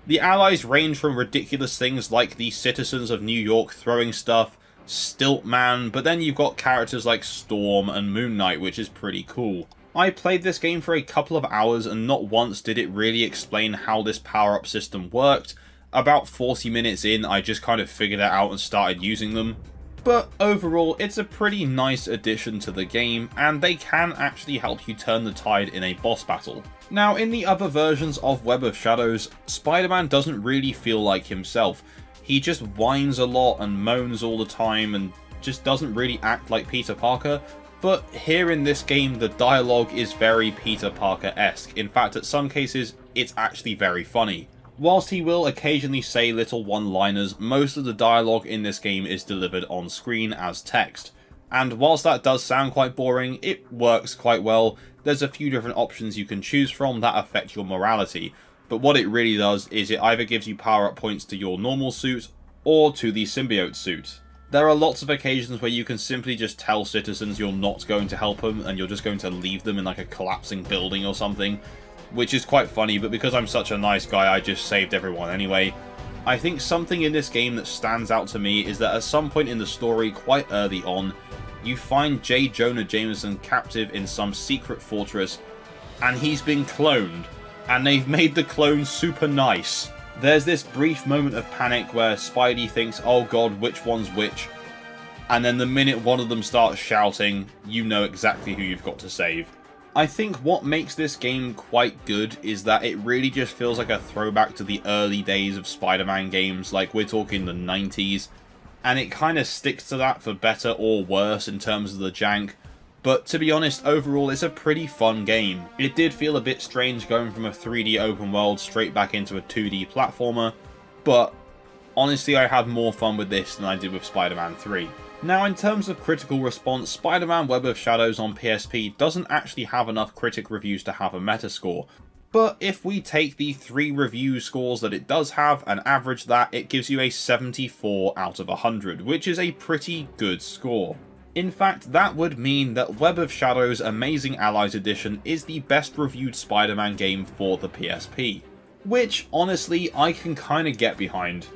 The allies range from ridiculous things like the citizens of New York throwing stuff, Stiltman, but then you've got characters like Storm and Moon Knight, which is pretty cool. I played this game for a couple of hours and not once did it really explain how this power-up system worked. About 40 minutes in, I just kind of figured it out and started using them. But overall, it's a pretty nice addition to the game, and they can actually help you turn the tide in a boss battle. Now, in the other versions of Web of Shadows, Spider-Man doesn't really feel like himself. He just whines a lot and moans all the time and just doesn't really act like Peter Parker. But here in this game, the dialogue is very Peter Parker-esque. In fact, at some cases, it's actually very funny. Whilst he will occasionally say little one-liners, most of the dialogue in this game is delivered on screen as text. And whilst that does sound quite boring, it works quite well. There's a few different options you can choose from that affect your morality, but what it really does is it either gives you power-up points to your normal suit, or to the symbiote suit. There are lots of occasions where you can simply just tell citizens you're not going to help them, and you're just going to leave them in like a collapsing building or something, which is quite funny, but because I'm such a nice guy, I just saved everyone anyway. I think something in this game that stands out to me is that at some point in the story, quite early on, you find J. Jonah Jameson captive in some secret fortress, and he's been cloned, and they've made the clone super nice. There's this brief moment of panic where Spidey thinks, oh god, which one's which? And then the minute one of them starts shouting, you know exactly who you've got to save. I think what makes this game quite good is that it really just feels like a throwback to the early days of Spider-Man games, like we're talking the 90s. And it kind of sticks to that for better or worse in terms of the jank. But to be honest, overall it's a pretty fun game. It did feel a bit strange going from a 3D open world straight back into a 2D platformer, but honestly I had more fun with this than I did with Spider-Man 3. Now, in terms of critical response, Spider-Man Web of Shadows on PSP doesn't actually have enough critic reviews to have a metascore. But if we take the 3 review scores that it does have and average that, it gives you a 74 out of 100, which is a pretty good score. In fact, that would mean that Web of Shadows Amazing Allies Edition is the best reviewed Spider-Man game for the PSP. Which, honestly, I can kinda get behind.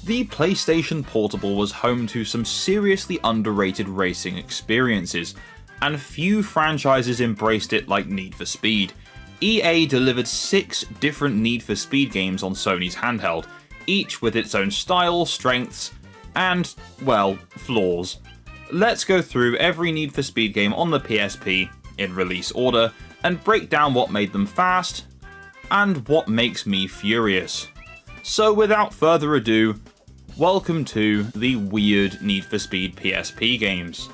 The PlayStation Portable was home to some seriously underrated racing experiences, and few franchises embraced it like Need for Speed. EA delivered 6 different Need for Speed games on Sony's handheld, each with its own style, strengths, and, well, flaws. Let's go through every Need for Speed game on the PSP in release order and break down what made them fast and what makes me furious. So without further ado, welcome to the weird Need for Speed PSP games.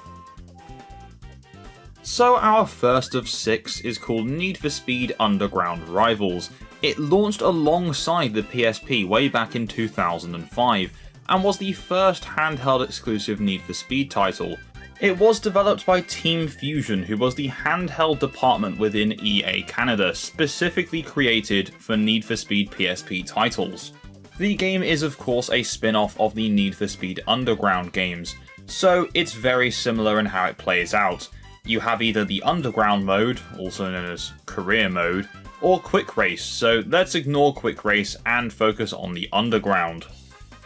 So our first of 6 is called Need for Speed Underground Rivals. It launched alongside the PSP way back in 2005 and was the first handheld exclusive Need for Speed title. It was developed by Team Fusion, who was the handheld department within EA Canada, specifically created for Need for Speed PSP titles. The game is of course a spin-off of the Need for Speed Underground games, so it's very similar in how it plays out. You have either the Underground mode, also known as Career mode, or Quick Race, so let's ignore Quick Race and focus on the Underground.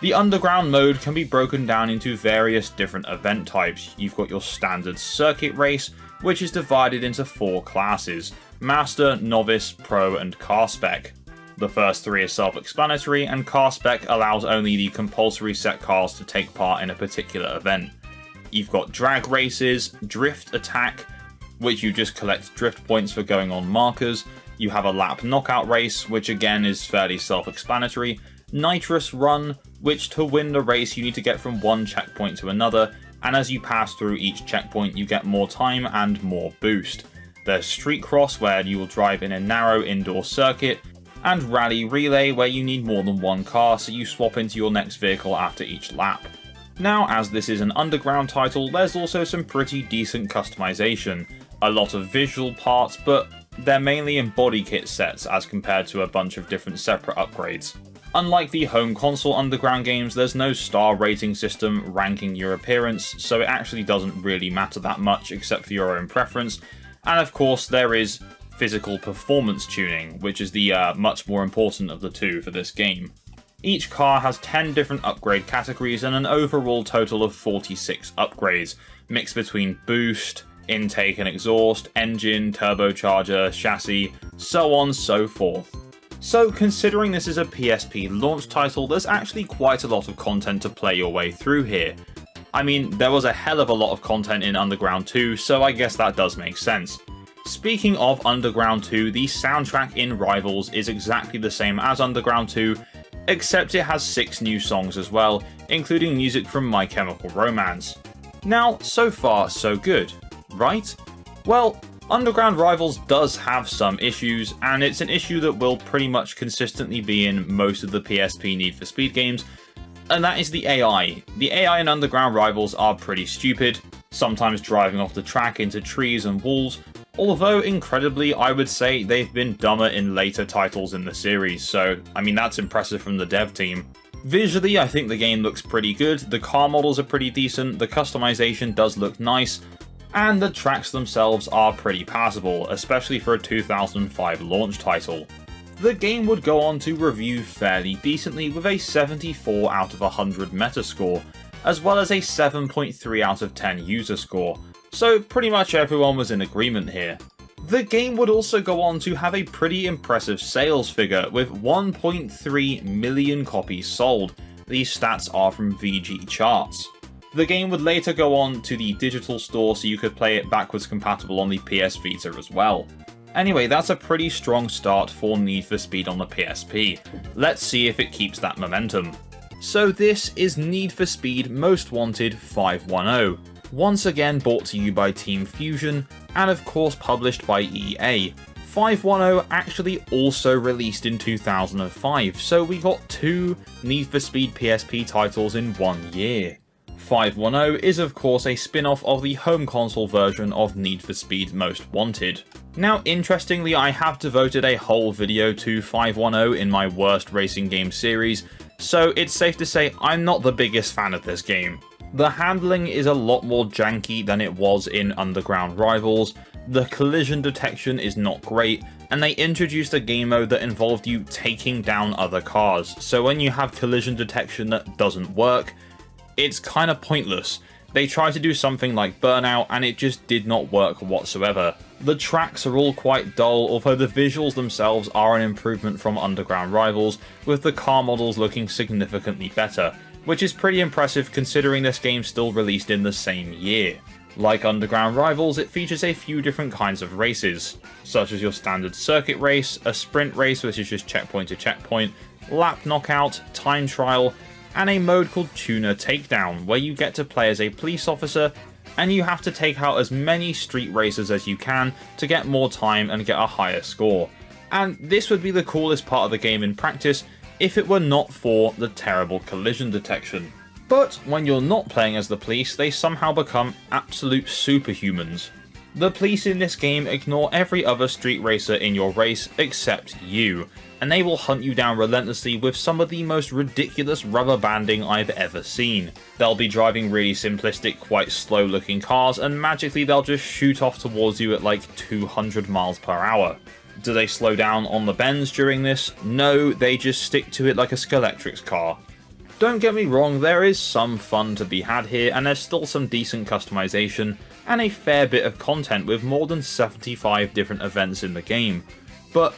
The Underground mode can be broken down into various different event types. You've got your standard circuit race, which is divided into 4 classes: Master, Novice, Pro, and Car Spec. The first 3 are self-explanatory, and Car Spec allows only the compulsory set cars to take part in a particular event. You've got drag races, drift attack, which you just collect drift points for going on markers. You have a lap knockout race, which again is fairly self-explanatory. Nitrous run, which to win the race you need to get from one checkpoint to another, and as you pass through each checkpoint you get more time and more boost. There's street cross, where you will drive in a narrow indoor circuit, and rally relay, where you need more than one car so you swap into your next vehicle after each lap. Now, as this is an Underground title, there's also some pretty decent customization. A lot of visual parts, but they're mainly in body kit sets as compared to a bunch of different separate upgrades. Unlike the home console Underground games, there's no star rating system ranking your appearance, so it actually doesn't really matter that much except for your own preference. And of course there is physical performance tuning, which is the much more important of the two for this game. Each car has 10 different upgrade categories and an overall total of 46 upgrades, mixed between boost, intake and exhaust, engine, turbocharger, chassis, so on so forth. So considering this is a PSP launch title, there's actually quite a lot of content to play your way through here. I mean, there was a hell of a lot of content in Underground 2, so I guess that does make sense. Speaking of Underground 2, the soundtrack in Rivals is exactly the same as Underground 2, except it has 6 new songs as well, including music from My Chemical Romance. Now, so far so good, right? Well, Underground Rivals does have some issues, and it's an issue that will pretty much consistently be in most of the PSP Need for Speed games, and that is the AI. The AI in Underground Rivals are pretty stupid, sometimes driving off the track into trees and walls, although incredibly I would say they've been dumber in later titles in the series, so I mean that's impressive from the dev team. Visually I think the game looks pretty good, the car models are pretty decent, the customization does look nice, and the tracks themselves are pretty passable, especially for a 2005 launch title. The game would go on to review fairly decently with a 74 out of 100 Metascore, as well as a 7.3 out of 10 user score, so pretty much everyone was in agreement here. The game would also go on to have a pretty impressive sales figure with 1.3 million copies sold. These stats are from VG Charts. The game would later go on to the digital store so you could play it backwards compatible on the PS Vita as well. Anyway, that's a pretty strong start for Need for Speed on the PSP. Let's see if it keeps that momentum. So this is Need for Speed Most Wanted 510, once again brought to you by Team Fusion, and of course published by EA. 510 actually also released in 2005, so we got 2 Need for Speed PSP titles in 1 year. 510 is of course a spin-off of the home console version of Need for Speed Most Wanted. Now interestingly, I have devoted a whole video to 510 in my worst racing game series, so it's safe to say I'm not the biggest fan of this game. The handling is a lot more janky than it was in Underground Rivals, The collision detection is not great, and they introduced a game mode that involved you taking down other cars, so when you have collision detection that doesn't work, it's kind of pointless. They tried to do something like Burnout and it just did not work whatsoever. The tracks are all quite dull, although the visuals themselves are an improvement from Underground Rivals, with the car models looking significantly better, which is pretty impressive considering this game still released in the same year. Like Underground Rivals, it features a few different kinds of races, such as your standard circuit race, a sprint race which is just checkpoint to checkpoint, lap knockout, time trial, and a mode called Tuner Takedown, where you get to play as a police officer and you have to take out as many street racers as you can to get more time and get a higher score. And this would be the coolest part of the game in practice if it were not for the terrible collision detection. But when you're not playing as the police, they somehow become absolute superhumans. The police in this game ignore every other street racer in your race except you, and they will hunt you down relentlessly with some of the most ridiculous rubber banding I've ever seen. They'll be driving really simplistic, quite slow looking cars, and magically they'll just shoot off towards you at like 200 miles per hour. Do they slow down on the bends during this? No, they just stick to it like a Scalextrics car. Don't get me wrong, there is some fun to be had here, and there's still some decent customization, and a fair bit of content with more than 75 different events in the game. But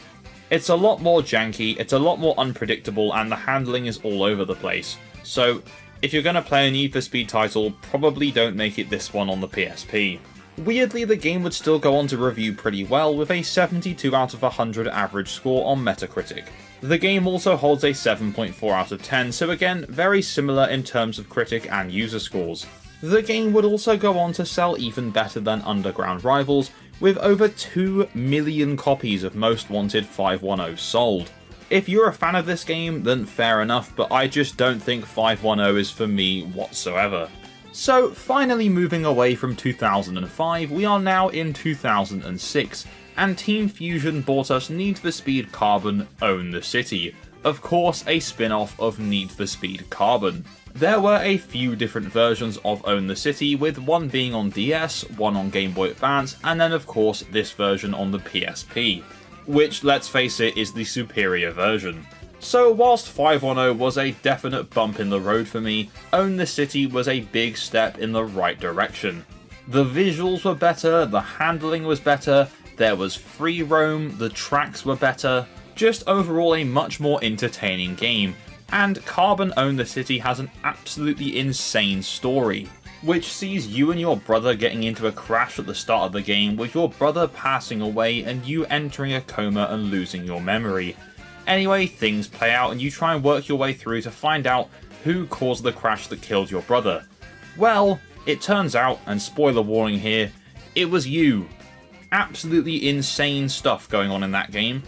it's a lot more janky, it's a lot more unpredictable, and the handling is all over the place. So if you're going to play a Need for Speed title, probably don't make it this one on the PSP. Weirdly, the game would still go on to review pretty well with a 72 out of 100 average score on Metacritic. The game also holds a 7.4 out of 10, so again, very similar in terms of critic and user scores. The game would also go on to sell even better than Underground Rivals, with over 2 million copies of Most Wanted 510 sold. If you're a fan of this game, then fair enough, but I just don't think 510 is for me whatsoever. So finally moving away from 2005, we are now in 2006, and Team Fusion bought us Need for Speed Carbon Own the City, of course a spin-off of Need for Speed Carbon. There were a few different versions of Own the City, with one being on DS, one on Game Boy Advance, and then of course this version on the PSP, which, let's face it, is the superior version. So whilst 510 was a definite bump in the road for me, Own the City was a big step in the right direction. The visuals were better, the handling was better, there was free roam, the tracks were better, just overall a much more entertaining game. And Carbon Own the City has an absolutely insane story, which sees you and your brother getting into a crash at the start of the game, with your brother passing away and you entering a coma and losing your memory. Anyway, things play out and you try and work your way through to find out who caused the crash that killed your brother. Well, it turns out, and spoiler warning here, it was you. Absolutely insane stuff going on in that game.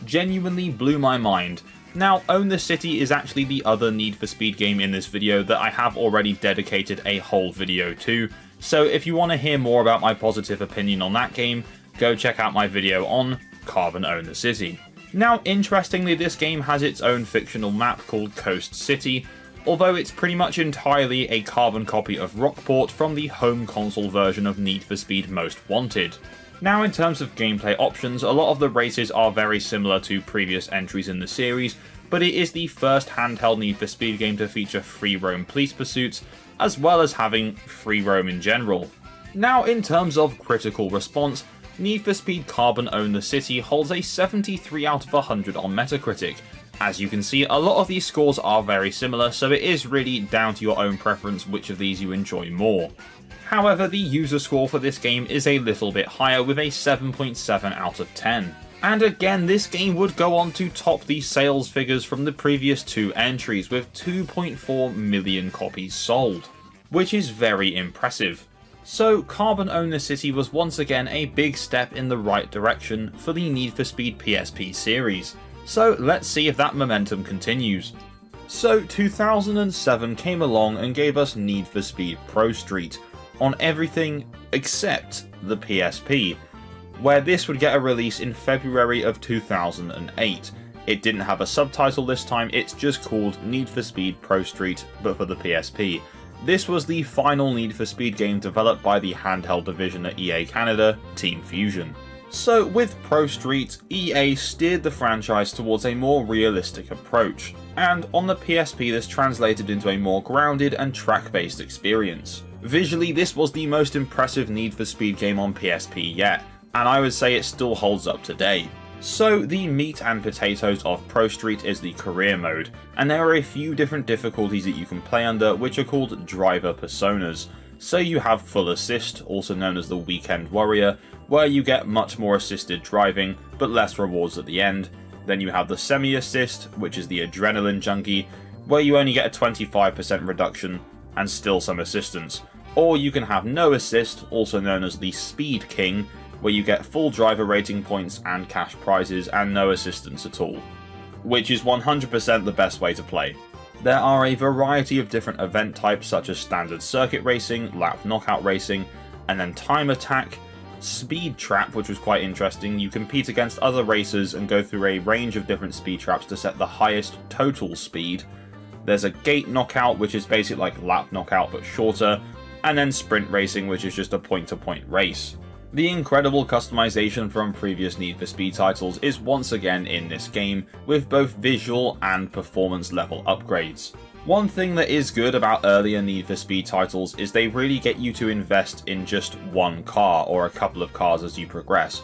Genuinely blew my mind. Now, Own the City is actually the other Need for Speed game in this video that I have already dedicated a whole video to, so if you want to hear more about my positive opinion on that game, go check out my video on Carbon Own the City. Now, interestingly, this game has its own fictional map called Coast City, although it's pretty much entirely a carbon copy of Rockport from the home console version of Need for Speed Most Wanted. Now, in terms of gameplay options, a lot of the races are very similar to previous entries in the series, but it is the first handheld Need for Speed game to feature free roam police pursuits, as well as having free roam in general. Now, in terms of critical response, Need for Speed Carbon Own the City holds a 73 out of 100 on Metacritic. As you can see, a lot of these scores are very similar, so it is really down to your own preference which of these you enjoy more. However, the user score for this game is a little bit higher with a 7.7 out of 10. And again, this game would go on to top the sales figures from the previous two entries with 2.4 million copies sold, which is very impressive. So Carbon Own the City was once again a big step in the right direction for the Need for Speed PSP series. So let's see if that momentum continues. So 2007 came along and gave us Need for Speed Pro Street on everything except the PSP, where this would get a release in February of 2008. It didn't have a subtitle this time, it's just called Need for Speed Pro Street, but for the PSP. This was the final Need for Speed game developed by the handheld division at EA Canada, Team Fusion. So with Pro Street, EA steered the franchise towards a more realistic approach, and on the PSP this translated into a more grounded and track-based experience. Visually, this was the most impressive Need for Speed game on PSP yet, and I would say it still holds up today. So the meat and potatoes of Pro Street is the career mode, and there are a few different difficulties that you can play under which are called driver personas. So you have Full Assist, also known as the Weekend Warrior, where you get much more assisted driving, but less rewards at the end. Then you have the Semi-Assist, which is the Adrenaline Junkie, where you only get a 25% reduction and still some assistance. Or you can have No Assist, also known as the Speed King, where you get full driver rating points and cash prizes and no assistance at all, which is 100% the best way to play. There are a variety of different event types such as standard circuit racing, lap knockout racing, and then time attack, speed trap, which was quite interesting. You compete against other racers and go through a range of different speed traps to set the highest total speed. There's a gate knockout, which is basically like lap knockout but shorter, and then sprint racing, which is just a point-to-point race. The incredible customization from previous Need for Speed titles is once again in this game, with both visual and performance level upgrades. One thing that is good about earlier Need for Speed titles is they really get you to invest in just one car or a couple of cars as you progress.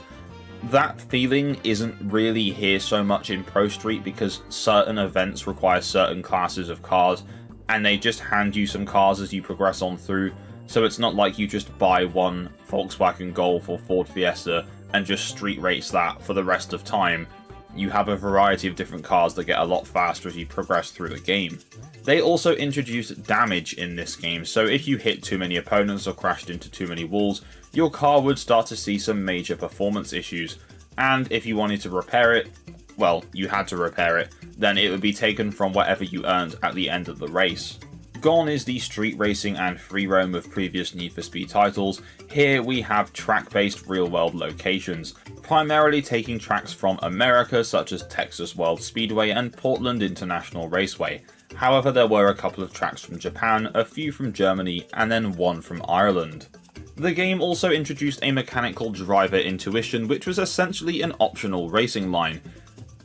That feeling isn't really here so much in Pro Street because certain events require certain classes of cars, and they just hand you some cars as you progress on through. So it's not like you just buy one Volkswagen Golf or Ford Fiesta and just street race that for the rest of time. You have a variety of different cars that get a lot faster as you progress through the game. They also introduced damage in this game, so if you hit too many opponents or crashed into too many walls, your car would start to see some major performance issues, and if you wanted to repair it, well, you had to repair it, then it would be taken from whatever you earned at the end of the race. Gone is the street racing and free roam of previous Need for Speed titles. Here we have track-based real-world locations, primarily taking tracks from America such as Texas World Speedway and Portland International Raceway. However, there were a couple of tracks from Japan, a few from Germany, and then one from Ireland. The game also introduced a mechanical driver intuition, which was essentially an optional racing line.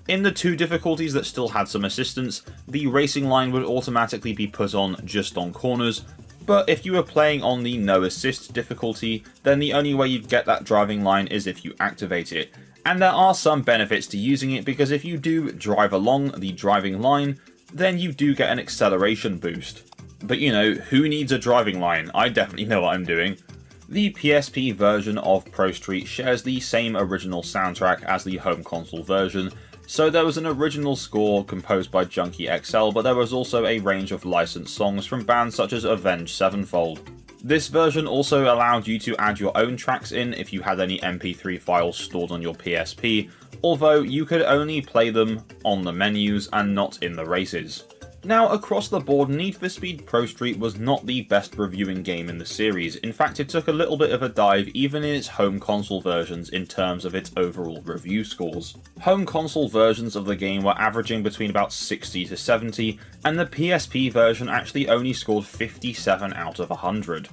In the two difficulties that still had some assistance, the racing line would automatically be put on just on corners, but if you were playing on the no assist difficulty, then the only way you'd get that driving line is if you activate it. And there are some benefits to using it because if you do drive along the driving line, then you do get an acceleration boost. But you know, who needs a driving line? I definitely know what I'm doing. The PSP version of Pro Street shares the same original soundtrack as the home console version, so there was an original score composed by Junkie XL, but there was also a range of licensed songs from bands such as Avenged Sevenfold. This version also allowed you to add your own tracks in if you had any MP3 files stored on your PSP, although you could only play them on the menus and not in the races. Now, across the board, Need for Speed Pro Street was not the best reviewing game in the series. In fact, it took a little bit of a dive even in its home console versions in terms of its overall review scores. Home console versions of the game were averaging between about 60 to 70, and the PSP version actually only scored 57 out of 100.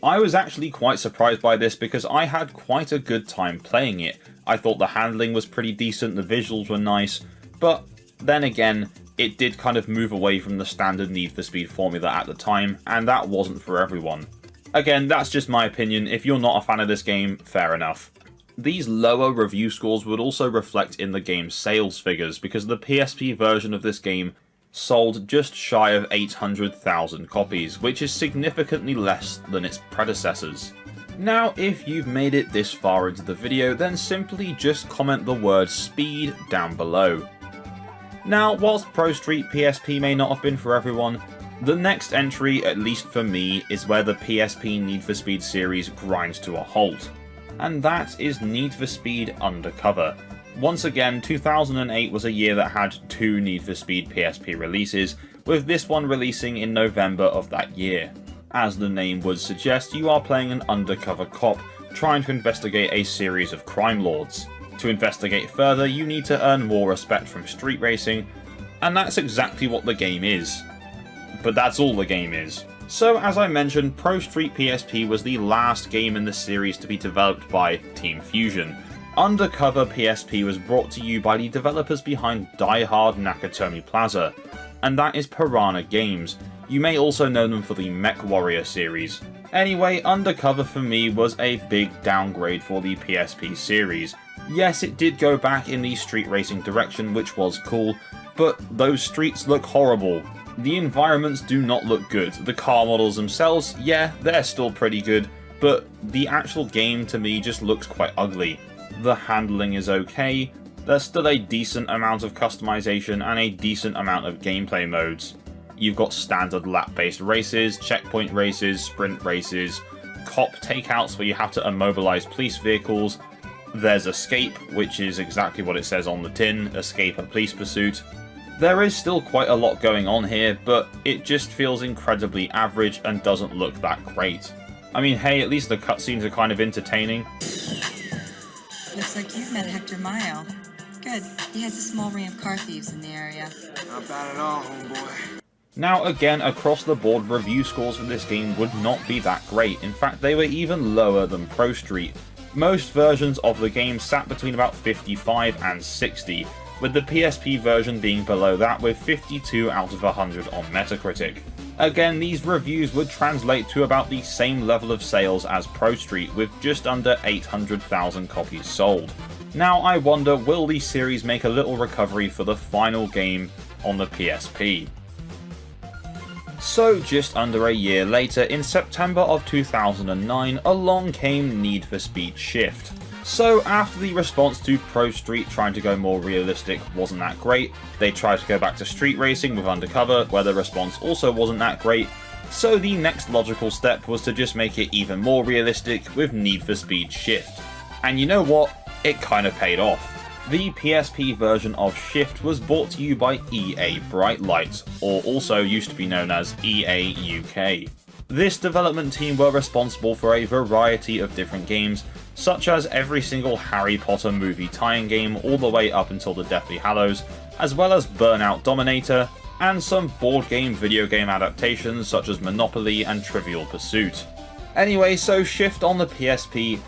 I was actually quite surprised by this because I had quite a good time playing it. I thought the handling was pretty decent, the visuals were nice, but then again, it did kind of move away from the standard Need for Speed formula at the time, and that wasn't for everyone. Again, that's just my opinion. If you're not a fan of this game, fair enough. These lower review scores would also reflect in the game's sales figures, because the PSP version of this game sold just shy of 800,000 copies, which is significantly less than its predecessors. Now, if you've made it this far into the video, then simply just comment the word speed down below. Now, whilst Pro Street PSP may not have been for everyone, the next entry, at least for me, is where the PSP Need for Speed series grinds to a halt. And that is Need for Speed Undercover. Once again, 2008 was a year that had two Need for Speed PSP releases, with this one releasing in November of that year. As the name would suggest, you are playing an undercover cop trying to investigate a series of crime lords. To investigate further, you need to earn more respect from street racing, and that's exactly what the game is. But that's all the game is. So as I mentioned, Pro Street PSP was the last game in the series to be developed by Team Fusion. Undercover PSP was brought to you by the developers behind Die Hard Nakatomi Plaza, and that is Piranha Games. You may also know them for the Mech Warrior series. Anyway, Undercover for me was a big downgrade for the PSP series. Yes, it did go back in the street racing direction, which was cool, but those streets look horrible. The environments do not look good. The car models themselves, yeah, they're still pretty good, but the actual game to me just looks quite ugly. The handling is okay, there's still a decent amount of customization and a decent amount of gameplay modes. You've got standard lap-based races, checkpoint races, sprint races, cop takeouts where you have to immobilize police vehicles. There's escape, which is exactly what it says on the tin, escape a police pursuit. There is still quite a lot going on here, but it just feels incredibly average and doesn't look that great. I mean, hey, at least the cutscenes are kind of entertaining.
Looks like you've met Hector Mayo. Good. He has a small ring of car thieves in the area.
Not bad at all, homeboy.
Now again, across the board, review scores for this game would not be that great. In fact, they were even lower than Pro Street. Most versions of the game sat between about 55 and 60, with the PSP version being below that with 52 out of 100 on Metacritic. Again, these reviews would translate to about the same level of sales as Pro Street, with just under 800,000 copies sold. Now I wonder, will the series make a little recovery for the final game on the PSP? So just under a year later, in September of 2009, along came Need for Speed Shift. So after the response to Pro Street trying to go more realistic wasn't that great, they tried to go back to street racing with Undercover, where the response also wasn't that great, so the next logical step was to just make it even more realistic with Need for Speed Shift. And you know what? It kind of paid off. The PSP version of Shift was brought to you by EA Bright Light, or also used to be known as EA UK. This development team were responsible for a variety of different games, such as every single Harry Potter movie tie-in game all the way up until the Deathly Hallows, as well as Burnout Dominator, and some board game video game adaptations such as Monopoly and Trivial Pursuit. Anyway, so Shift on the PSP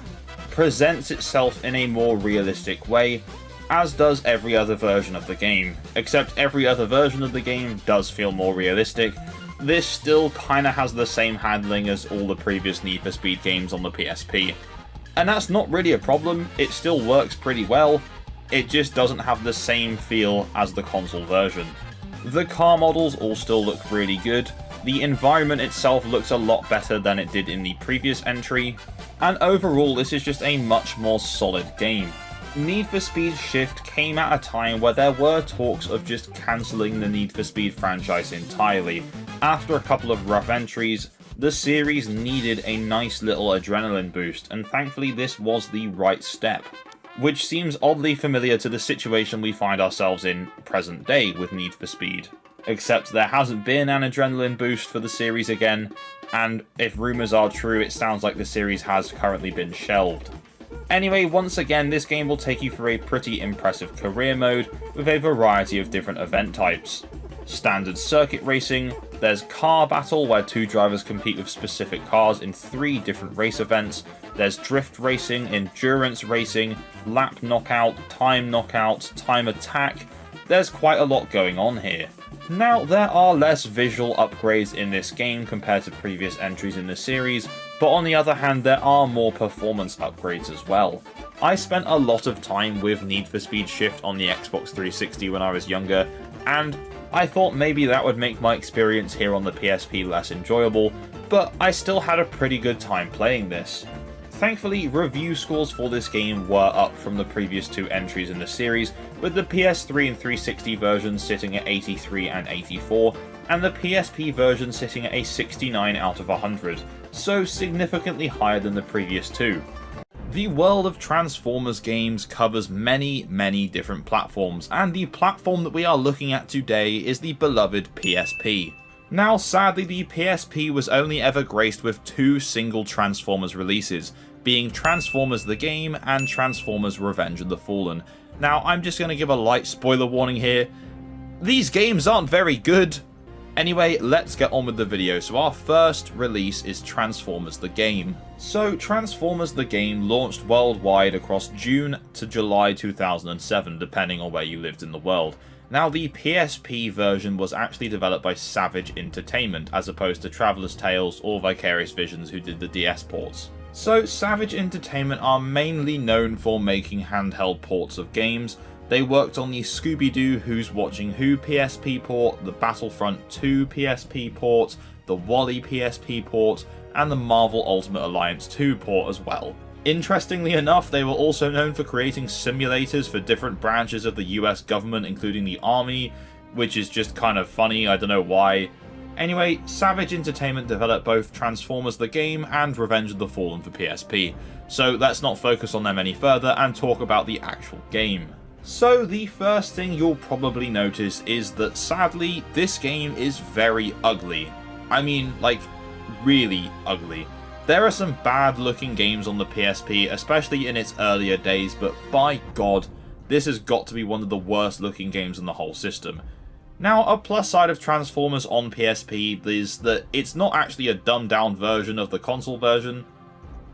presents itself in a more realistic way, as does every other version of the game, except every other version of the game does feel more realistic. This still kinda has the same handling as all the previous Need for Speed games on the PSP. And that's not really a problem, it still works pretty well, it just doesn't have the same feel as the console version. The car models all still look really good, the environment itself looks a lot better than it did in the previous entry, and overall this is just a much more solid game. Need for Speed Shift came at a time where there were talks of just cancelling the Need for Speed franchise entirely. After a couple of rough entries, the series needed a nice little adrenaline boost, and thankfully this was the right step. Which seems oddly familiar to the situation we find ourselves in present day with Need for Speed. Except there hasn't been an adrenaline boost for the series again, and if rumours are true, it sounds like the series has currently been shelved. Anyway, once again, this game will take you through a pretty impressive career mode with a variety of different event types. Standard circuit racing, there's car battle where two drivers compete with specific cars in 3 different race events, there's drift racing, endurance racing, lap knockout, time attack, there's quite a lot going on here. Now, there are less visual upgrades in this game compared to previous entries in the series, but on the other hand there are more performance upgrades as well. I spent a lot of time with Need for Speed Shift on the Xbox 360 when I was younger, and I thought maybe that would make my experience here on the PSP less enjoyable, but I still had a pretty good time playing this. Thankfully, review scores for this game were up from the previous 2 entries in the series, with the PS3 and 360 versions sitting at 83 and 84, and the PSP version sitting at a 69 out of 100, so significantly higher than the previous 2. The world of Transformers games covers many different platforms, and the platform that we are looking at today is the beloved PSP. Now sadly the PSP was only ever graced with 2 single Transformers releases, being Transformers the Game and Transformers Revenge of the Fallen. Now I'm just going to give a light spoiler warning here, these games aren't very good. Anyway, let's get on with the video. So our first release is Transformers the Game. So Transformers the Game launched worldwide across June to July 2007, depending on where you lived in the world. Now, the PSP version was actually developed by Savage Entertainment, as opposed to Traveller's Tales or Vicarious Visions, who did the DS ports. So Savage Entertainment are mainly known for making handheld ports of games. They worked on the Scooby-Doo Who's Watching Who PSP port, the Battlefront 2 PSP port, the Wall-E PSP port, and the Marvel Ultimate Alliance 2 port as well. Interestingly enough, they were also known for creating simulators for different branches of the US government, including the Army, which is just kind of funny, I don't know why. Anyway, Savage Entertainment developed both Transformers the Game and Revenge of the Fallen for PSP, so let's not focus on them any further and talk about the actual game. So the first thing you'll probably notice is that sadly, this game is very ugly. I mean, like, really ugly. There are some bad looking games on the PSP, especially in its earlier days, but by God, this has got to be one of the worst looking games in the whole system. Now, a plus side of Transformers on PSP is that it's not actually a dumbed down version of the console version,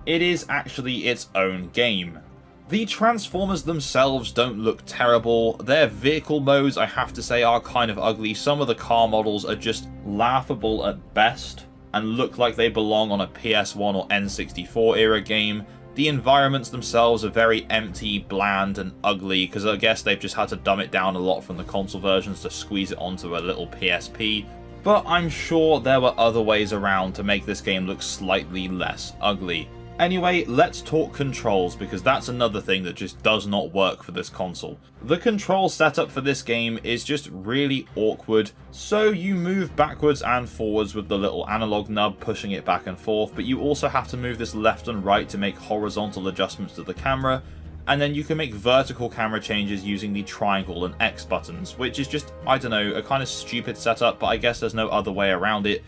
it is actually its own game. The Transformers themselves don't look terrible, their vehicle modes I have to say are kind of ugly, some of the car models are just laughable at best, and look like they belong on a PS1 or N64 era game. The environments themselves are very empty, bland, and ugly, because I guess they've just had to dumb it down a lot from the console versions to squeeze it onto a little PSP, but I'm sure there were other ways around to make this game look slightly less ugly. Anyway, let's talk controls, because that's another thing that just does not work for this console. The control setup for this game is just really awkward, so you move backwards and forwards with the little analog nub pushing it back and forth, but you also have to move this left and right to make horizontal adjustments to the camera, and then you can make vertical camera changes using the triangle and X buttons, which is just, I don't know, a kind of stupid setup, but I guess there's no other way around it.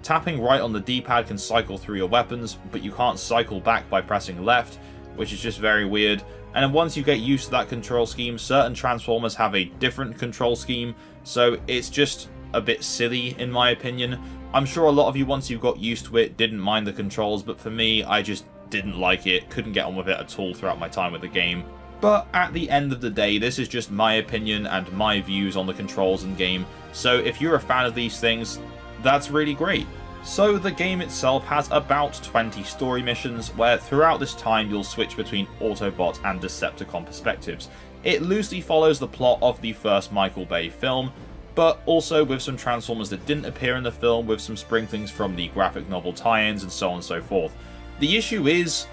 Tapping right on the D-pad can cycle through your weapons, but you can't cycle back by pressing left, which is just very weird. And then once you get used to that control scheme, certain Transformers have a different control scheme, so it's just a bit silly in my opinion. I'm sure a lot of you, once you got used to it, didn't mind the controls, but for me, I just didn't like it, couldn't get on with it at all throughout my time with the game. But at the end of the day, this is just my opinion and my views on the controls in game, so if you're a fan of these things, that's really great. So the game itself has about 20 story missions, where throughout this time you'll switch between Autobot and Decepticon perspectives. It loosely follows the plot of the first Michael Bay film, but also with some Transformers that didn't appear in the film, with some sprinklings from the graphic novel tie-ins and so on and so forth. The issue is,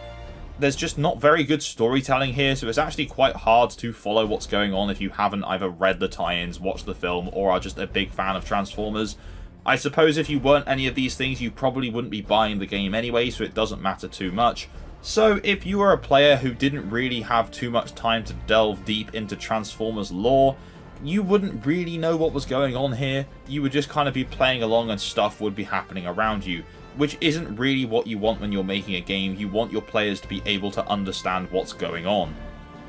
there's just not very good storytelling here, so it's actually quite hard to follow what's going on if you haven't either read the tie-ins, watched the film, or are just a big fan of Transformers. I suppose if you weren't any of these things, you probably wouldn't be buying the game anyway, so it doesn't matter too much. So if you were a player who didn't really have too much time to delve deep into Transformers lore, you wouldn't really know what was going on here. You would just kind of be playing along and stuff would be happening around you, which isn't really what you want when you're making a game. You want your players to be able to understand what's going on.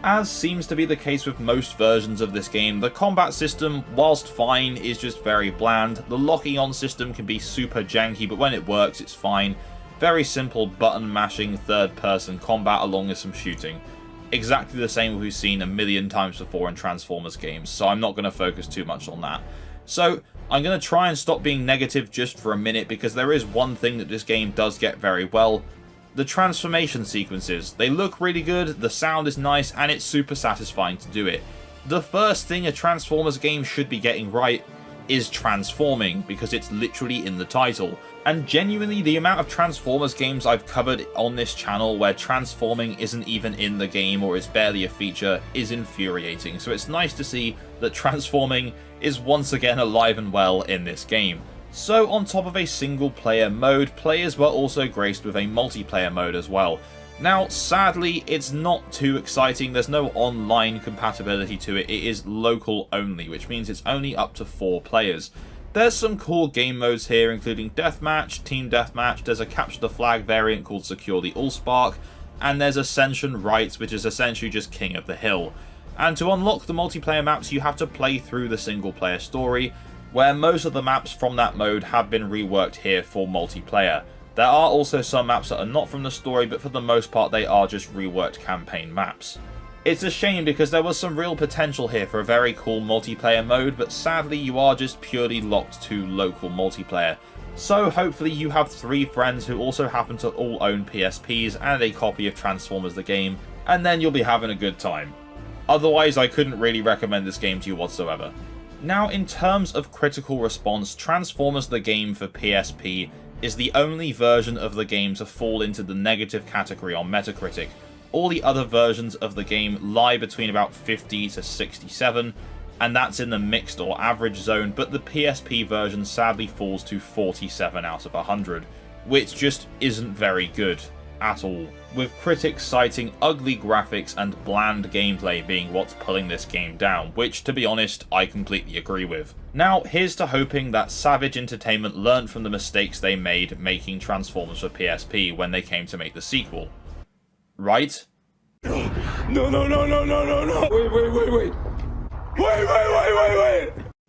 As seems to be the case with most versions of this game, the combat system, whilst fine, is just very bland. The locking on system can be super janky, but when it works, it's fine. Very simple button mashing third-person combat along with some shooting. Exactly the same we've seen a million times before in Transformers games, so I'm not going to focus too much on that. So I'm going to try and stop being negative just for a minute, because there is one thing that this game does get very well. The transformation sequences. They look really good, the sound is nice, and it's super satisfying to do it. The first thing a Transformers game should be getting right is transforming, because it's literally in the title. And genuinely, the amount of Transformers games I've covered on this channel where transforming isn't even in the game or is barely a feature is infuriating. So it's nice to see that transforming is once again alive and well in this game. So on top of a single player mode, players were also graced with a multiplayer mode as well. Now sadly, it's not too exciting, there's no online compatibility to it, it is local only, which means it's only up to 4 players. There's some cool game modes here, including Deathmatch, Team Deathmatch, there's a Capture the Flag variant called Secure the Allspark, and there's Ascension Rights, which is essentially just King of the Hill. And to unlock the multiplayer maps, you have to play through the single player story. where most of the maps from that mode have been reworked here for multiplayer. There are also some maps that are not from the story, but for the most part they are just reworked campaign maps. It's a shame because there was some real potential here for a very cool multiplayer mode, but sadly you are just purely locked to local multiplayer. So hopefully you have 3 friends who also happen to all own PSPs and a copy of Transformers the game, and then you'll be having a good time. Otherwise I couldn't really recommend this game to you whatsoever. Now in terms of critical response, Transformers the game for PSP is the only version of the game to fall into the negative category on Metacritic. All the other versions of the game lie between about 50 to 67, and that's in the mixed or average zone, but the PSP version sadly falls to 47 out of 100, which just isn't very good at all, with critics citing ugly graphics and bland gameplay being what's pulling this game down, which to be honest I completely agree with. Now here's to hoping that Savage Entertainment learned from the mistakes they made making Transformers for PSP when they came to make the sequel. Right?
No, no, no, no, no, no, no. Wait. Wait.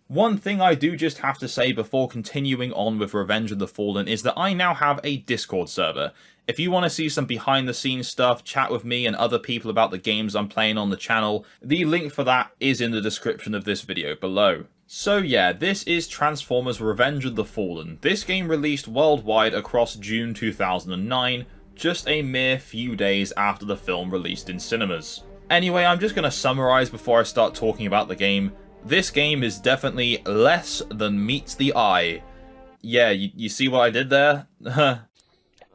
One thing I do just have to say before continuing on with Revenge of the Fallen is that I now have a Discord server. If you want to see some behind the scenes stuff, chat with me and other people about the games I'm playing on the channel, the link for that is in the description of this video below. So yeah, this is Transformers Revenge of the Fallen. This game released worldwide across June 2009, just a mere few days after the film released in cinemas. Anyway, I'm just going to summarize before I start talking about the game. This game is definitely less than meets the eye. Yeah, you see what I did there?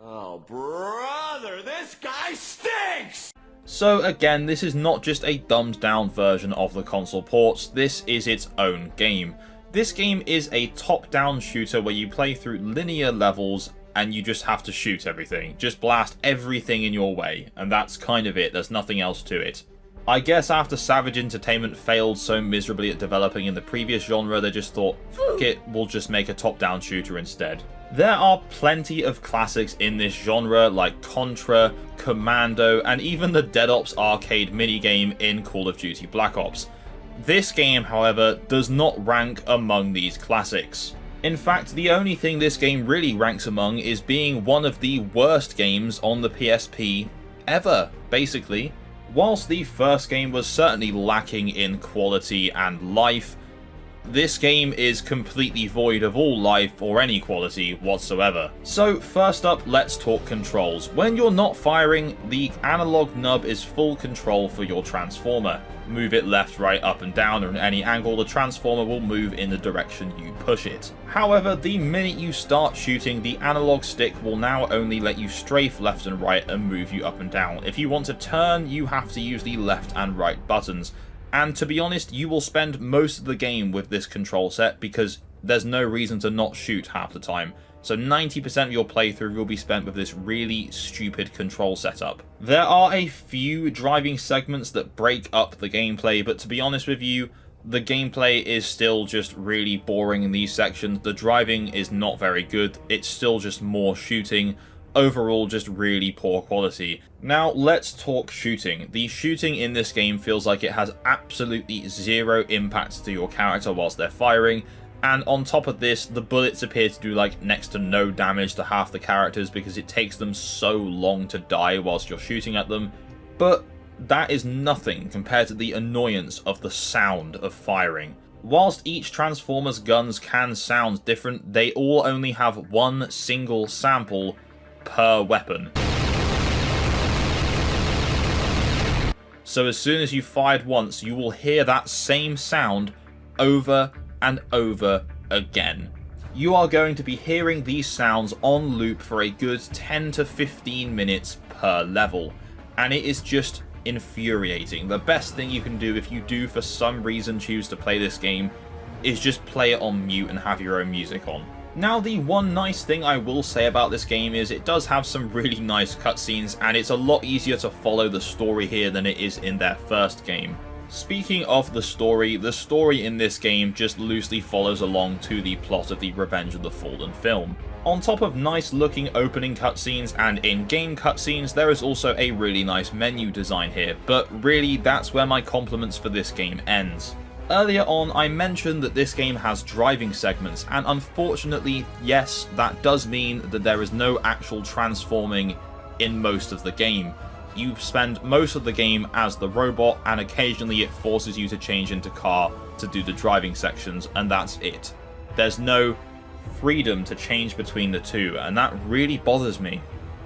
Oh, brother, this guy stinks!
So again, this is not just a dumbed down version of the console ports, this is its own game. This game is a top-down shooter where you play through linear levels and you just have to shoot everything. Just blast everything in your way, and that's kind of it, there's nothing else to it. I guess after Savage Entertainment failed so miserably at developing in the previous genre, they just thought, fuck it, we'll just make a top-down shooter instead. There are plenty of classics in this genre like Contra, Commando, and even the Dead Ops arcade minigame in Call of Duty Black Ops. This game, however, does not rank among these classics. In fact, the only thing this game really ranks among is being one of the worst games on the PSP ever, basically. Whilst the first game was certainly lacking in quality and life, this game is completely void of all life or any quality whatsoever. So first up, let's talk controls. When you're not firing, the analog nub is full control for your Transformer. Move it left, right, up and down, or in any angle, the Transformer will move in the direction you push it. However, the minute you start shooting, the analog stick will now only let you strafe left and right and move you up and down. If you want to turn, you have to use the left and right buttons. And to be honest, you will spend most of the game with this control set because there's no reason to not shoot half the time. So 90% of your playthrough will be spent with this really stupid control setup. There are a few driving segments that break up the gameplay, but to be honest with you, the gameplay is still just really boring in these sections. The driving is not very good, it's still just more shooting. Overall, just really poor quality. Now, let's talk shooting. The shooting in this game feels like it has absolutely zero impact to your character whilst they're firing, and on top of this, the bullets appear to do like next to no damage to half the characters because it takes them so long to die whilst you're shooting at them. But that is nothing compared to the annoyance of the sound of firing. Whilst each Transformer's guns can sound different, they all only have one single sample per weapon. So as soon as you fired once, you will hear that same sound over and over again. You are going to be hearing these sounds on loop for a good 10 to 15 minutes per level, and it is just infuriating. The best thing you can do if you do for some reason choose to play this game is just play it on mute and have your own music on. Now, the one nice thing I will say about this game is it does have some really nice cutscenes, and it's a lot easier to follow the story here than it is in their first game. Speaking of the story in this game just loosely follows along to the plot of the Revenge of the Fallen film. On top of nice looking opening cutscenes and in-game cutscenes, there is also a really nice menu design here, but really that's where my compliments for this game ends. Earlier on I mentioned that this game has driving segments, and unfortunately yes, that does mean that there is no actual transforming in most of the game. You spend most of the game as the robot, and occasionally it forces you to change into car to do the driving sections, and that's it. There's no freedom to change between the two, and that really bothers me.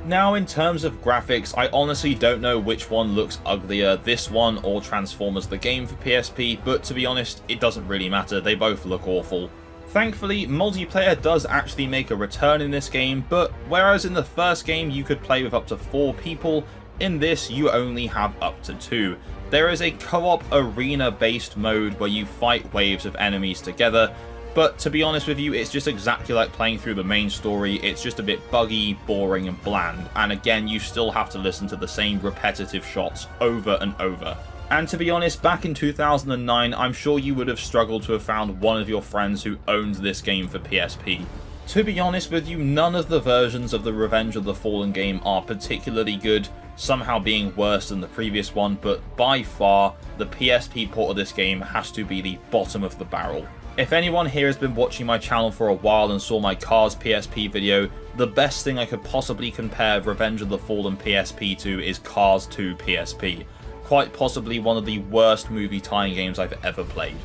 Now, in terms of graphics, I honestly don't know which one looks uglier, this one or Transformers the game for PSP, but to be honest, it doesn't really matter, they both look awful. Thankfully, multiplayer does actually make a return in this game, but whereas in the first game you could play with up to 4 people, in this you only have up to 2. There is a co-op arena-based mode where you fight waves of enemies together, but to be honest with you, it's just exactly like playing through the main story. It's just a bit buggy, boring and bland, and again you still have to listen to the same repetitive shots over and over. And to be honest, back in 2009, I'm sure you would have struggled to have found one of your friends who owned this game for PSP. To be honest with you, none of the versions of the Revenge of the Fallen game are particularly good, somehow being worse than the previous one, but by far, the PSP port of this game has to be the bottom of the barrel. If anyone here has been watching my channel for a while and saw my Cars PSP video, the best thing I could possibly compare Revenge of the Fallen PSP to is Cars 2 PSP. Quite possibly one of the worst movie tie-in games I've ever played.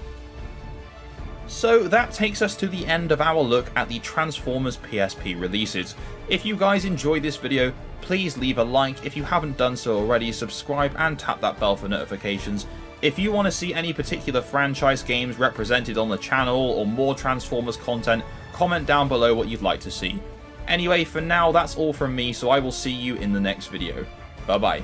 So that takes us to the end of our look at the Transformers PSP releases. If you guys enjoyed this video, please leave a like. If you haven't done so already, subscribe and tap that bell for notifications. If you want to see any particular franchise games represented on the channel or more Transformers content, comment down below what you'd like to see. Anyway, for now that's all from me, so I will see you in the next video. Bye bye.